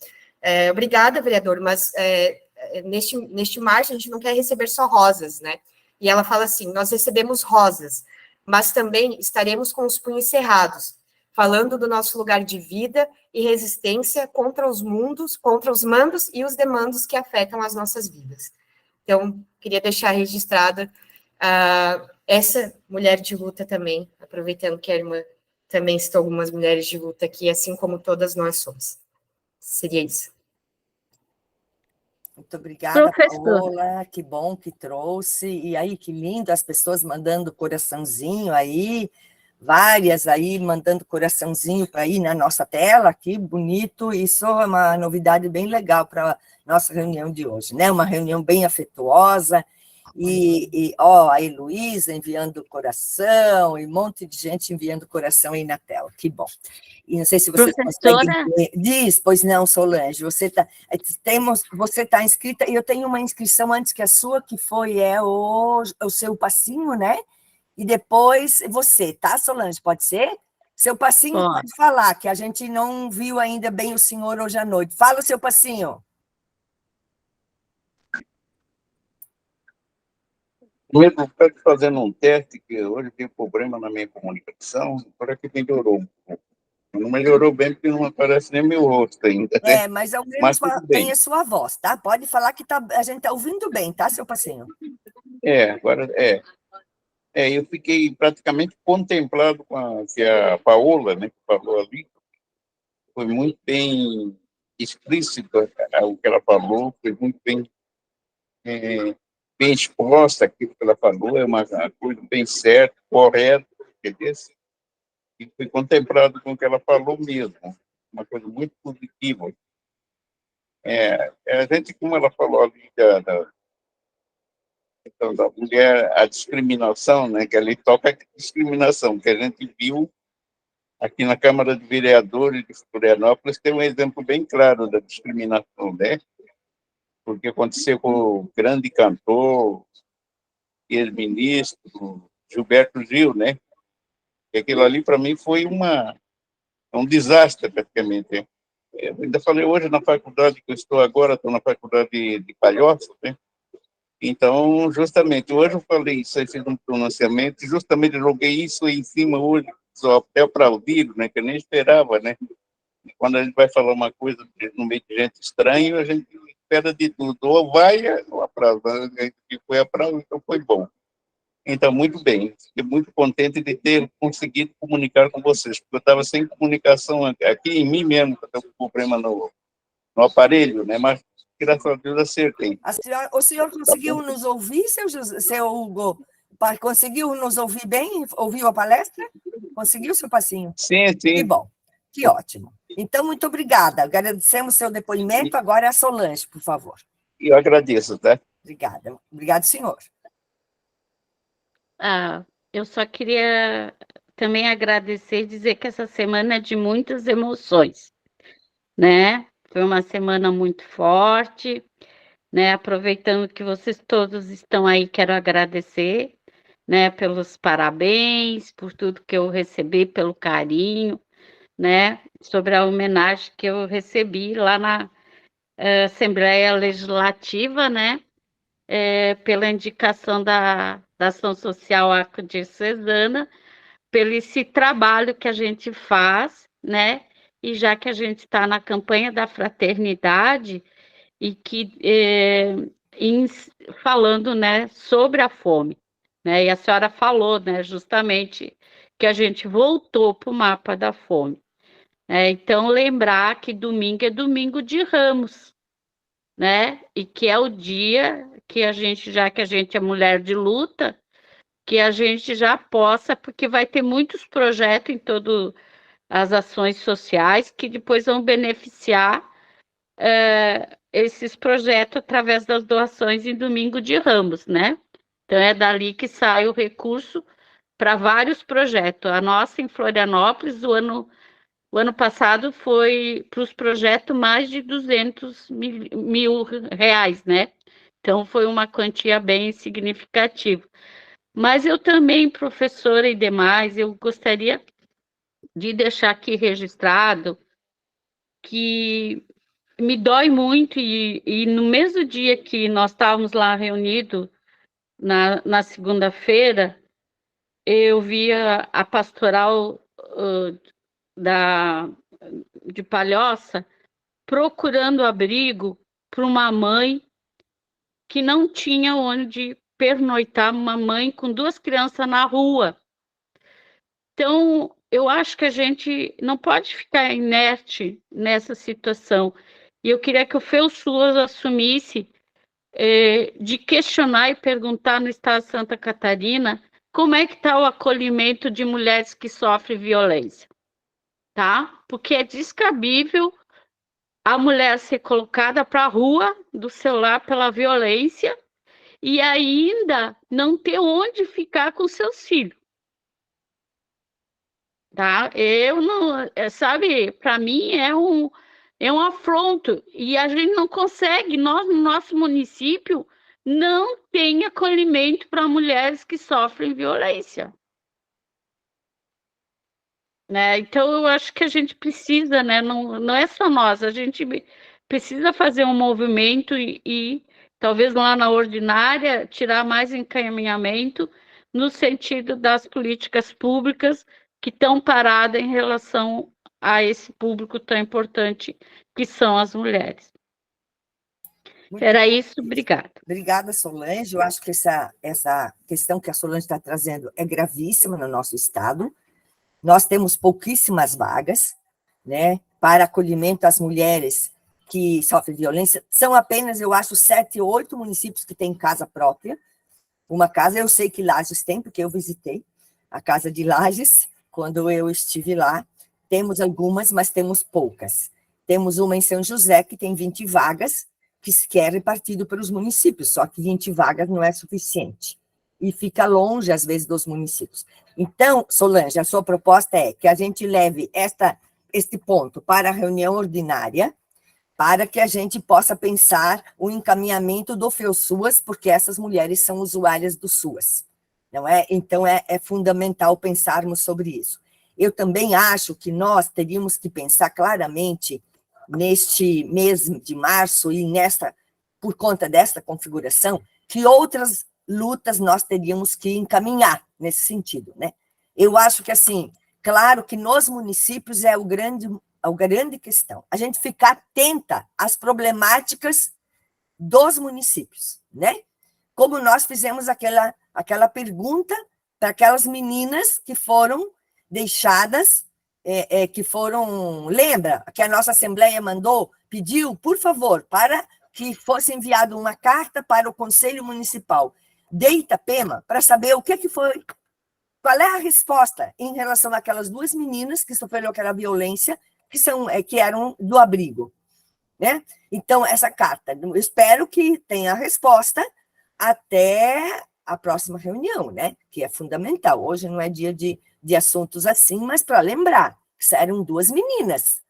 Speaker 1: obrigada, vereador, mas neste março a gente não quer receber só rosas, né? E ela fala assim: nós recebemos rosas, mas também estaremos com os punhos cerrados, falando do nosso lugar de vida e resistência contra os mandos e os demandos que afetam as nossas vidas. Então, queria deixar registrada essa mulher de luta também, aproveitando que a irmã também citou algumas mulheres de luta aqui, assim como todas nós somos. Seria isso.
Speaker 4: Muito obrigada,
Speaker 8: Professor.
Speaker 4: Paola, que bom que trouxe. E aí, que lindo, as pessoas mandando coraçãozinho aí, várias aí mandando coraçãozinho para ir na nossa tela, que bonito. Isso é uma novidade bem legal para a nossa reunião de hoje, né? Uma reunião bem afetuosa. A Heloísa enviando coração, e um monte de gente enviando coração aí na tela, que bom. E não sei se vocês conseguem ver. Diz, pois não, Solange, você está inscrita, e eu tenho uma inscrição antes que a sua, que foi o seu passinho, né? E depois você, tá, Solange? Pode ser? Seu passinho pode falar, que a gente não viu ainda bem o senhor hoje à noite. Fala o seu passinho.
Speaker 10: Primeiro, estou fazendo um teste, que hoje tem problema na minha comunicação, agora que melhorou um pouco. Não melhorou bem, porque não aparece nem meu rosto ainda, né?
Speaker 4: Mas ao menos tem a sua voz, tá? Pode falar que a gente está ouvindo bem, tá, seu passinho?
Speaker 10: Agora eu fiquei praticamente contemplado com a Paola, né, que falou ali. Foi muito bem explícito o que ela falou, foi muito bem exposta aquilo que ela falou, é uma coisa bem certa, correta, entendeu? E fui contemplado com o que ela falou mesmo, uma coisa muito positiva. A gente, como ela falou ali da mulher, a discriminação, né, que ali toca a discriminação, que a gente viu aqui na Câmara de Vereadores de Florianópolis, tem um exemplo bem claro da discriminação, né? Porque aconteceu com o grande cantor, ex-ministro, Gilberto Gil, né? E aquilo ali, para mim, foi um desastre, praticamente. Eu ainda falei hoje na faculdade que eu estou agora, estou na faculdade de Palhoça, né? Então, justamente, hoje eu falei isso, aí fiz um pronunciamento, justamente joguei isso aí em cima hoje, só até aplaudido, né? Que eu nem esperava, né? E quando a gente vai falar uma coisa no meio de gente estranha, a gente espera de tudo, ou vai ou aplaude, que foi aplauso, então foi bom. Então, muito bem, fiquei muito contente de ter conseguido comunicar com vocês, porque eu estava sem comunicação aqui em mim mesmo, porque eu com problema no aparelho, né? Mas, graças a Deus, acertei.
Speaker 4: O senhor conseguiu nos ouvir, seu Hugo? Conseguiu nos ouvir bem? Ouviu a palestra? Conseguiu, seu Passinho?
Speaker 10: Sim, sim.
Speaker 4: Que bom, que ótimo. Então, muito obrigada. Agradecemos seu depoimento. Agora é a Solange, por favor.
Speaker 10: Eu agradeço, tá?
Speaker 4: Obrigada. Obrigado, senhor.
Speaker 8: Eu só queria também agradecer e dizer que essa semana é de muitas emoções, né? Foi uma semana muito forte, né? Aproveitando que vocês todos estão aí, quero agradecer, né? Pelos parabéns, por tudo que eu recebi, pelo carinho, né? Sobre a homenagem que eu recebi lá na Assembleia Legislativa, né? Pela indicação da Ação Social Arquidiocesana, pelo esse trabalho que a gente faz, né? E já que a gente está na campanha da fraternidade e que falando, né, sobre a fome, né? E a senhora falou, né, justamente que a gente voltou para o mapa da fome. Então, lembrar que domingo é domingo de Ramos, né? E que é o dia que a gente, já que a gente é mulher de luta, que a gente já possa, porque vai ter muitos projetos em todas as ações sociais que depois vão beneficiar esses projetos através das doações em domingo de Ramos, né? Então é dali que sai o recurso para vários projetos. A nossa em Florianópolis, o ano passado foi para os projetos mais de 200 mil reais, né? Então foi uma quantia bem significativa. Mas eu também, professora e demais, eu gostaria de deixar aqui registrado que me dói muito, e no mesmo dia que nós estávamos lá reunidos, na segunda-feira, eu via a pastoral de Palhoça procurando abrigo para uma mãe que não tinha onde pernoitar, uma mãe com 2 crianças na rua. Então, eu acho que a gente não pode ficar inerte nessa situação. E eu queria que o FEUSUAS assumisse de questionar e perguntar no estado de Santa Catarina como é que está o acolhimento de mulheres que sofrem violência, tá? Porque é descabível a mulher ser colocada para a rua do seu lar pela violência e ainda não ter onde ficar com seus filhos. Tá? Eu não, sabe, para mim é um afronto, e a gente não consegue, nós no nosso município não tem acolhimento para mulheres que sofrem violência. Né? Então, eu acho que a gente precisa, né? Não é só nós, a gente precisa fazer um movimento e talvez lá na ordinária tirar mais encaminhamento no sentido das políticas públicas que estão paradas em relação a esse público tão importante que são as mulheres. Era isso, obrigada.
Speaker 4: Obrigada, Solange. Eu acho que essa questão que a Solange está trazendo é gravíssima no nosso estado. Nós temos pouquíssimas vagas, né, para acolhimento às mulheres que sofrem violência. São apenas, eu acho, 7 ou 8 municípios que têm casa própria. Uma casa, eu sei que Lages tem, porque eu visitei a casa de Lages, quando eu estive lá. Temos algumas, mas temos poucas. Temos uma em São José, que tem 20 vagas, que é repartido pelos municípios, só que 20 vagas não é suficiente. E fica longe, às vezes, dos municípios. Então, Solange, a sua proposta é que a gente leve este ponto para a reunião ordinária, para que a gente possa pensar o encaminhamento do FEUSUAS, porque essas mulheres são usuárias do SUAS, não é? Então, é fundamental pensarmos sobre isso. Eu também acho que nós teríamos que pensar claramente, neste mês de março, e por conta desta configuração, que outras lutas nós teríamos que encaminhar nesse sentido, né? Eu acho que, assim, claro que nos municípios é a grande questão, a gente ficar atenta às problemáticas dos municípios, né? como nós fizemos aquela pergunta para aquelas meninas que foram deixadas, lembra que a nossa Assembleia pediu, por favor, para que fosse enviada uma carta para o Conselho Municipal de Itapema para saber o que foi, qual é a resposta em relação àquelas duas meninas que sofreram aquela violência, que eram do abrigo, né? Então, essa carta, eu espero que tenha a resposta até a próxima reunião, né? Que é fundamental. Hoje não é dia de assuntos assim, mas para lembrar que eram duas meninas.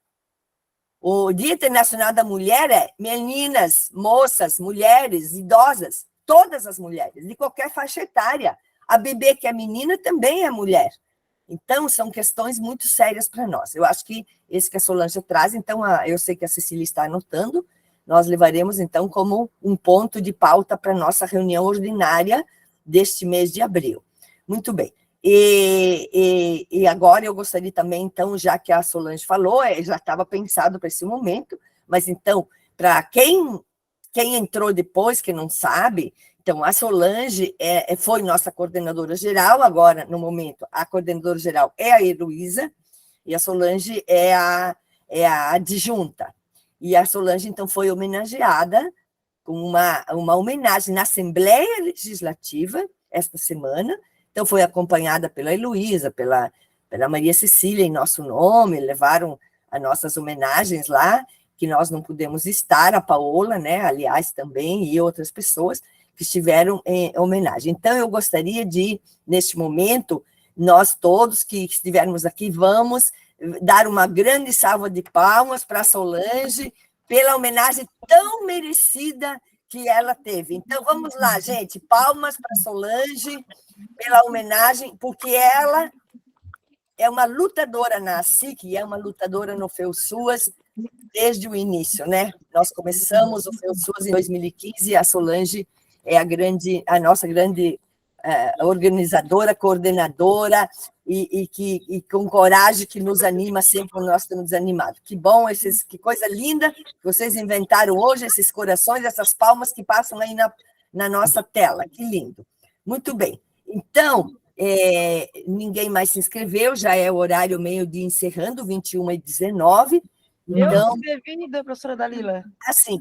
Speaker 4: O Dia Internacional da Mulher é meninas, moças, mulheres, idosas, todas as mulheres, de qualquer faixa etária. A bebê que é menina também é mulher. Então, são questões muito sérias para nós. Eu acho que esse que a Solange traz, então, eu sei que a Cecília está anotando, nós levaremos, então, como um ponto de pauta para a nossa reunião ordinária deste mês de abril. Muito bem. E agora eu gostaria também, então, já que a Solange falou, já estava pensado para esse momento, mas, então, para quem entrou depois, que não sabe, então, a Solange foi nossa coordenadora geral, agora, no momento, a coordenadora geral é a Heloísa, e a Solange é a adjunta. E a Solange, então, foi homenageada com uma homenagem na Assembleia Legislativa, esta semana. Então, foi acompanhada pela Heloísa, pela Maria Cecília, em nosso nome, levaram as nossas homenagens lá, que nós não pudemos estar, a Paola, né, aliás, também, e outras pessoas que estiveram em homenagem. Então, eu gostaria de, neste momento, nós todos que estivermos aqui, vamos dar uma grande salva de palmas para a Solange, pela homenagem tão merecida que ela teve. Então, vamos lá, gente, palmas para a Solange, pela homenagem, porque ela é uma lutadora na SIC, e é uma lutadora no FEUSUAS desde o início, né? Nós começamos o FEUSUAS em 2015, e a Solange é a nossa grande organizadora, coordenadora, e com coragem que nos anima sempre quando nós estamos desanimados. Que bom, que coisa linda que vocês inventaram hoje, esses corações, essas palmas que passam aí na nossa tela. Que lindo. Muito bem. Então, ninguém mais se inscreveu, já é o horário meio-dia encerrando, 21h19. Então,
Speaker 9: Bem-vinda, professora Dalila.
Speaker 4: Assim,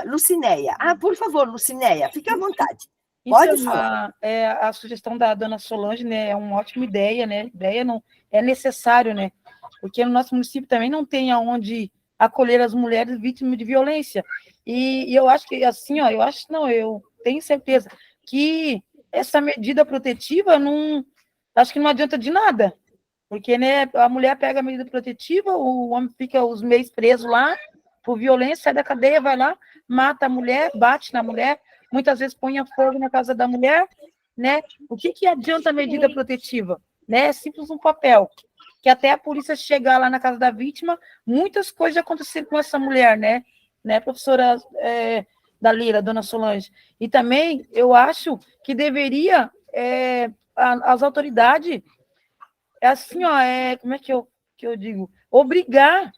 Speaker 4: Lucinéia. Por favor, Lucinéia, fique à vontade. Pode
Speaker 9: então,
Speaker 4: falar.
Speaker 9: A sugestão da dona Solange, né, é uma ótima ideia, né? Ideia não é necessário, né? Porque no nosso município também não tem aonde acolher as mulheres vítimas de violência. E eu acho que assim, eu tenho certeza que essa medida protetiva acho que não adianta de nada. Porque, né, a mulher pega a medida protetiva, o homem fica os meses preso lá por violência, sai da cadeia, vai lá, mata a mulher, bate na mulher, muitas vezes põe fogo na casa da mulher, né? O que adianta a medida protetiva? Né? É simples um papel, que até a polícia chegar lá na casa da vítima, muitas coisas aconteceram com essa mulher, né, professora Dalila, dona Solange? E também, eu acho que deveria, as autoridades, assim, como é que eu digo? Obrigar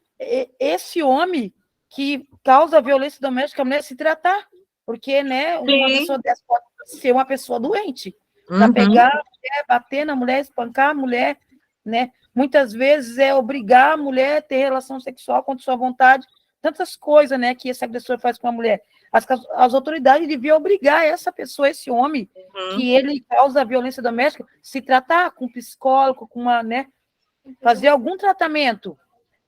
Speaker 9: esse homem que causa violência doméstica, a mulher se tratar, porque, né, uma pessoa dessa pode ser uma pessoa doente, para pegar a mulher, bater na mulher, espancar a mulher, né? Muitas vezes obrigar a mulher a ter relação sexual contra sua vontade, tantas coisas, né, que esse agressor faz com a mulher. As autoridades deviam obrigar essa pessoa, esse homem, que ele causa violência doméstica, se tratar com um psicólogo, com fazer algum tratamento,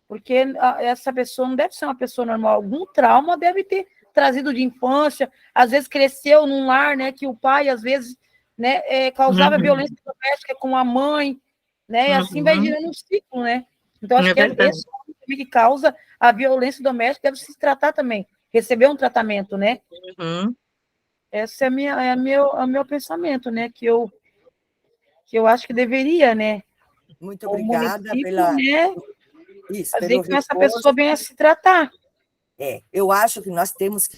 Speaker 9: porque essa pessoa não deve ser uma pessoa normal, algum trauma deve ter trazido de infância, às vezes cresceu num lar, né, que o pai, às vezes, né, causava violência doméstica com a mãe, né, e assim vai girando um ciclo, né? Então, acho que esse homem que causa a violência doméstica deve se tratar também, receber um tratamento, né? Esse é meu pensamento, né? Que eu acho que deveria, né?
Speaker 4: Muito obrigada
Speaker 9: fazer com que essa pessoa venha se tratar.
Speaker 4: Eu acho que nós temos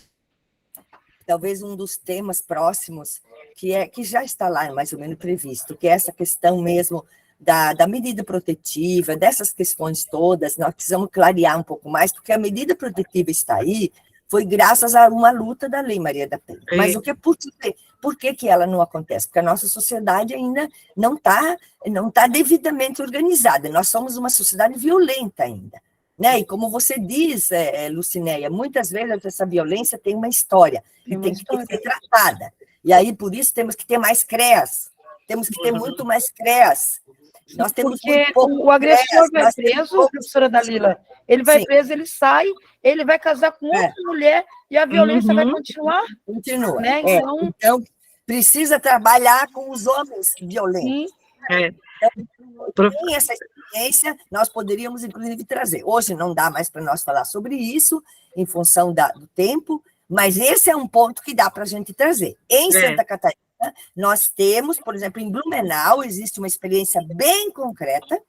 Speaker 4: talvez um dos temas próximos que já está lá mais ou menos previsto, que é essa questão mesmo da medida protetiva, dessas questões todas. Nós precisamos clarear um pouco mais, porque a medida protetiva está aí foi graças a uma luta da Lei Maria da Penha. Mas por que ela não acontece? Porque a nossa sociedade ainda não tá devidamente organizada. Nós somos uma sociedade violenta ainda. Né? E como você diz, Lucinéia, muitas vezes essa violência tem uma história e tem que ser tratada. E aí, por isso, temos que ter mais CREAS. Temos que ter muito mais CREAS. Nós temos
Speaker 9: porque o agressor vai preso, professora Dalila, ele vai preso, ele sai, ele vai casar com outra mulher e a violência vai continuar?
Speaker 4: Continua.
Speaker 9: Né?
Speaker 4: Então, precisa trabalhar com os homens violentos. Então, tem essa experiência, nós poderíamos, inclusive, trazer. Hoje não dá mais para nós falar sobre isso, em função do tempo, mas esse é um ponto que dá para a gente trazer. Em Santa Catarina, nós temos, por exemplo, em Blumenau, existe uma experiência bem concreta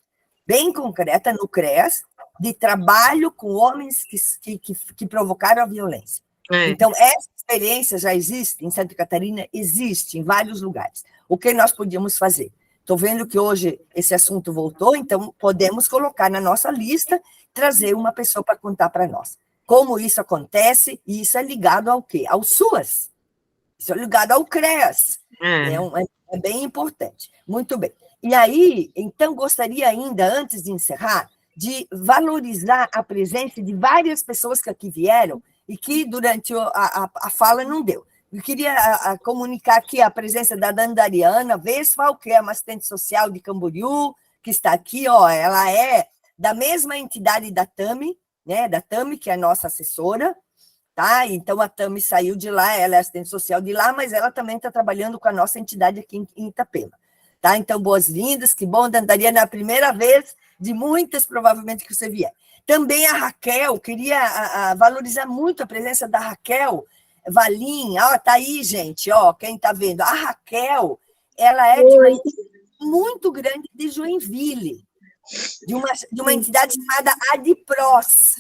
Speaker 4: no CREAS, de trabalho com homens que provocaram a violência. Então, essa experiência já existe em Santa Catarina, existe em vários lugares. O que nós podíamos fazer? Estou vendo que hoje esse assunto voltou, então podemos colocar na nossa lista, trazer uma pessoa para contar para nós. Como isso acontece, e isso é ligado ao quê? Ao SUAS. Isso é ligado ao CREAS. É bem importante. Muito bem. E aí, então, gostaria ainda, antes de encerrar, de valorizar a presença de várias pessoas que aqui vieram e que, durante a fala, não deu. Eu queria comunicar aqui a presença da Dandariana Vesfal, que é uma assistente social de Camboriú, que está aqui, ela é da mesma entidade da Tami, né, da Tami, que é a nossa assessora, tá? Então, a Tami saiu de lá, ela é assistente social de lá, mas ela também está trabalhando com a nossa entidade aqui em Itapema. Tá? Então, boas-vindas, que bom, Dandariana, é a primeira vez de muitas, provavelmente, que você vier. Também a Raquel, queria valorizar muito a presença da Raquel Valim, tá aí, gente, quem está vendo. A Raquel, ela é de uma entidade muito grande de Joinville, de uma entidade chamada ADIPROS,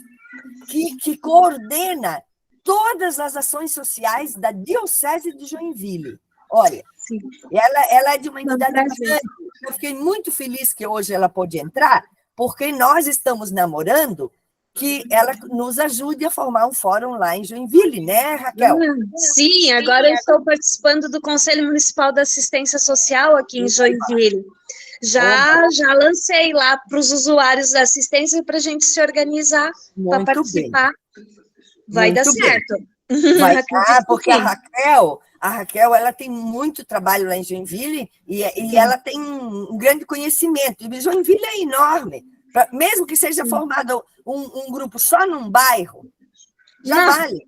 Speaker 4: que coordena todas as ações sociais da Diocese de Joinville. Olha, ela é de uma entidade grande. Eu fiquei muito feliz que hoje ela pôde entrar, porque nós estamos namorando que ela nos ajude a formar um fórum lá em Joinville, né, Raquel?
Speaker 11: Sim, agora eu estou participando do Conselho Municipal da Assistência Social aqui em Joinville. Já lancei lá para os usuários da assistência para a gente se organizar para participar. Vai dar certo.
Speaker 4: Vai dar, porque a Raquel, ela tem muito trabalho lá em Joinville e ela tem um grande conhecimento. E Joinville é enorme. Mesmo que seja formado um grupo só num bairro, já vale.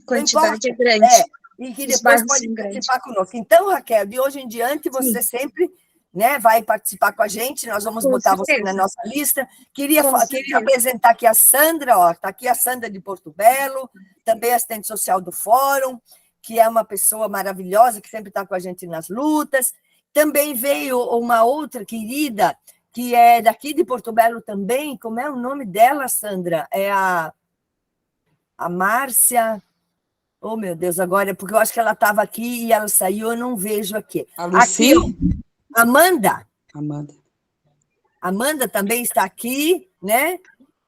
Speaker 11: Quantidade é grande.
Speaker 4: E que depois pode participar conosco. Então, Raquel, de hoje em diante, você sempre, né, vai participar com a gente, nós vamos botar você na nossa lista. Queria apresentar aqui a Sandra, está aqui a Sandra de Porto Belo, também assistente social do Fórum, que é uma pessoa maravilhosa, que sempre está com a gente nas lutas. Também veio uma outra querida, que é daqui de Porto Belo também. Como é o nome dela, Sandra? É a Márcia... Oh, meu Deus, agora, porque eu acho que ela estava aqui e ela saiu, eu não vejo aqui.
Speaker 12: A Lucia?
Speaker 4: Aqui, Amanda também está aqui, né?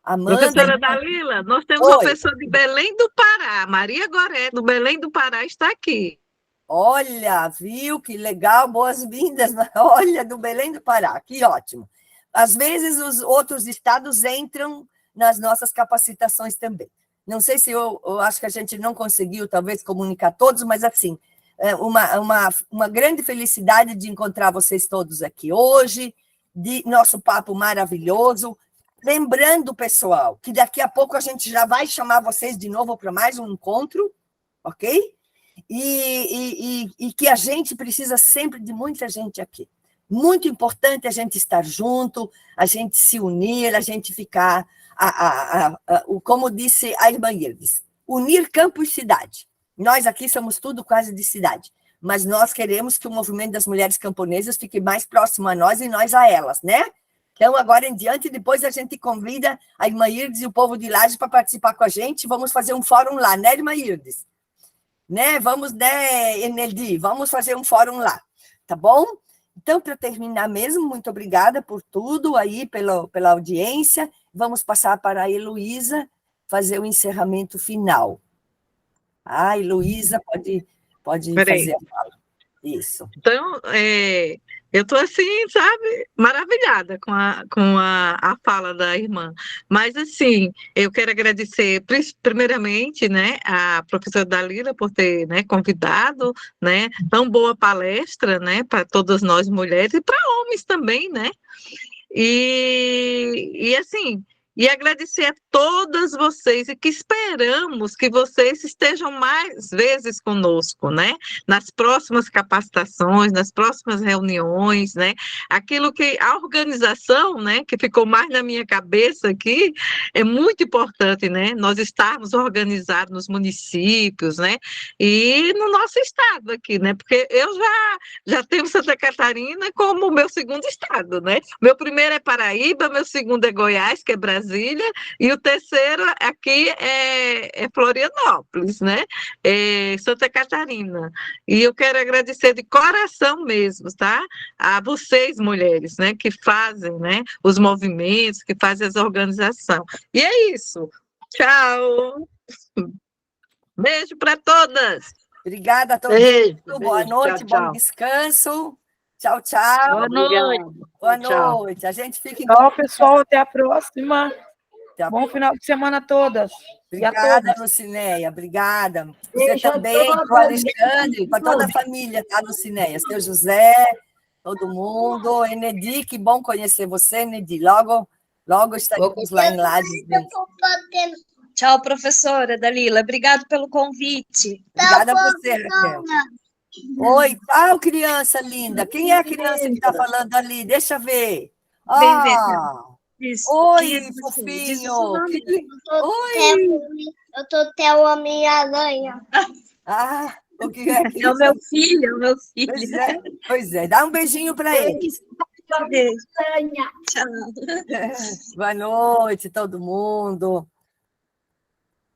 Speaker 2: Professora Dalila, nós temos uma pessoa de Belém do Pará, Maria Goré, do Belém do Pará, está aqui.
Speaker 4: Olha, viu? Que legal, boas-vindas. Olha, do Belém do Pará, que ótimo. Às vezes, os outros estados entram nas nossas capacitações também. Não sei se eu acho que a gente não conseguiu, talvez, comunicar todos, mas, assim, uma grande felicidade de encontrar vocês todos aqui hoje, de nosso papo maravilhoso. Lembrando, pessoal, que daqui a pouco a gente já vai chamar vocês de novo para mais um encontro, ok? E que a gente precisa sempre de muita gente aqui. Muito importante a gente estar junto, a gente se unir, a gente ficar, como disse a irmã Irdes, unir campo e cidade. Nós aqui somos tudo quase de cidade, mas nós queremos que o movimento das mulheres camponesas fique mais próximo a nós e nós a elas, né? Então, agora em diante, depois a gente convida a irmã Irdes e o povo de Lages para participar com a gente. Vamos fazer um fórum lá, né, irmã Irdes? Né? Vamos, né, Eneldi? Vamos fazer um fórum lá, tá bom? Então, para terminar mesmo, muito obrigada por tudo aí, pela audiência. Vamos passar para a Heloísa fazer o encerramento final. Ai, Luísa, pode fazer a fala. Isso.
Speaker 2: Então, eu estou assim, sabe, maravilhada com a fala da irmã. Mas, assim, eu quero agradecer, primeiramente, né, a professora Dalila por ter, né, convidado, né, tão boa palestra, né, para todas nós mulheres e para homens também, né? E assim, e agradecer a todas vocês e que esperamos que vocês estejam mais vezes conosco, né? Nas próximas capacitações, nas próximas reuniões, né? Aquilo que a organização, né, que ficou mais na minha cabeça aqui, é muito importante, né? Nós estarmos organizados nos municípios, né? E no nosso estado aqui, né? Porque eu já tenho Santa Catarina como meu segundo estado, né? Meu primeiro é Paraíba, meu segundo é Goiás, que é Brasília, e o terceiro aqui é Florianópolis, né? Santa Catarina. E eu quero agradecer de coração mesmo, tá? A vocês, mulheres, né? Que fazem, né? Os movimentos, que fazem as organizações. E é isso. Tchau. Beijo para todas.
Speaker 4: Obrigada a todos.
Speaker 9: Beijo,
Speaker 4: Boa noite,
Speaker 9: tchau,
Speaker 4: bom descanso. Tchau, tchau.
Speaker 8: Boa noite.
Speaker 4: Boa
Speaker 9: Tchau.
Speaker 4: noite. A gente fica em
Speaker 9: Tchau, pessoal. Até a próxima.
Speaker 4: Até a
Speaker 9: Bom final de semana a todas. E a
Speaker 4: Obrigada,
Speaker 9: todos.
Speaker 4: Lucinéia, obrigada. Você
Speaker 3: Beijo a
Speaker 4: também,
Speaker 3: todos.
Speaker 4: para o Alexandre, para toda a família, tá, Lucinéia? Seu José, todo mundo. Enedi, que bom conhecer você, Enedi. Logo estaremos lá em Lages.
Speaker 11: Tchau, professora Dalila. Obrigado pelo convite.
Speaker 4: Obrigada a você, Raquel. Oi, tchau, criança linda. Quem é a criança que está falando ali? Deixa eu ver.
Speaker 11: Vem ver. Isso.
Speaker 4: Oi, fofinho. Oi.
Speaker 12: Eu tô até o Homem-Aranha.
Speaker 4: Ah, o que é que
Speaker 11: É o meu filho, é o meu filho.
Speaker 4: Pois é. Dá um beijinho para ele.
Speaker 11: Beijo.
Speaker 12: Tchau.
Speaker 4: Boa noite, todo mundo.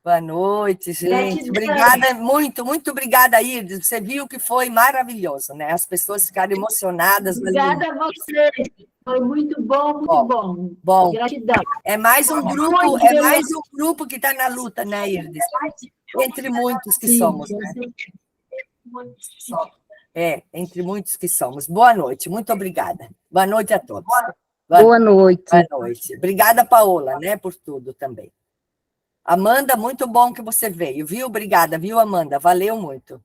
Speaker 4: Boa noite, gente. Obrigada, muito obrigada, Iris. Você viu que foi maravilhoso, né? As pessoas ficaram emocionadas.
Speaker 3: Obrigada a você. Foi muito bom, muito bom.
Speaker 4: Bom.
Speaker 3: Gratidão.
Speaker 4: É mais um grupo que está na luta, né, Iris? Entre muitos que somos, né? Entre muitos que somos. Boa noite, muito obrigada. Boa noite a todos.
Speaker 13: Boa noite.
Speaker 4: Boa noite. Obrigada, Paola, né, por tudo também. Amanda, muito bom que você veio, viu? Obrigada, viu, Amanda? Valeu muito.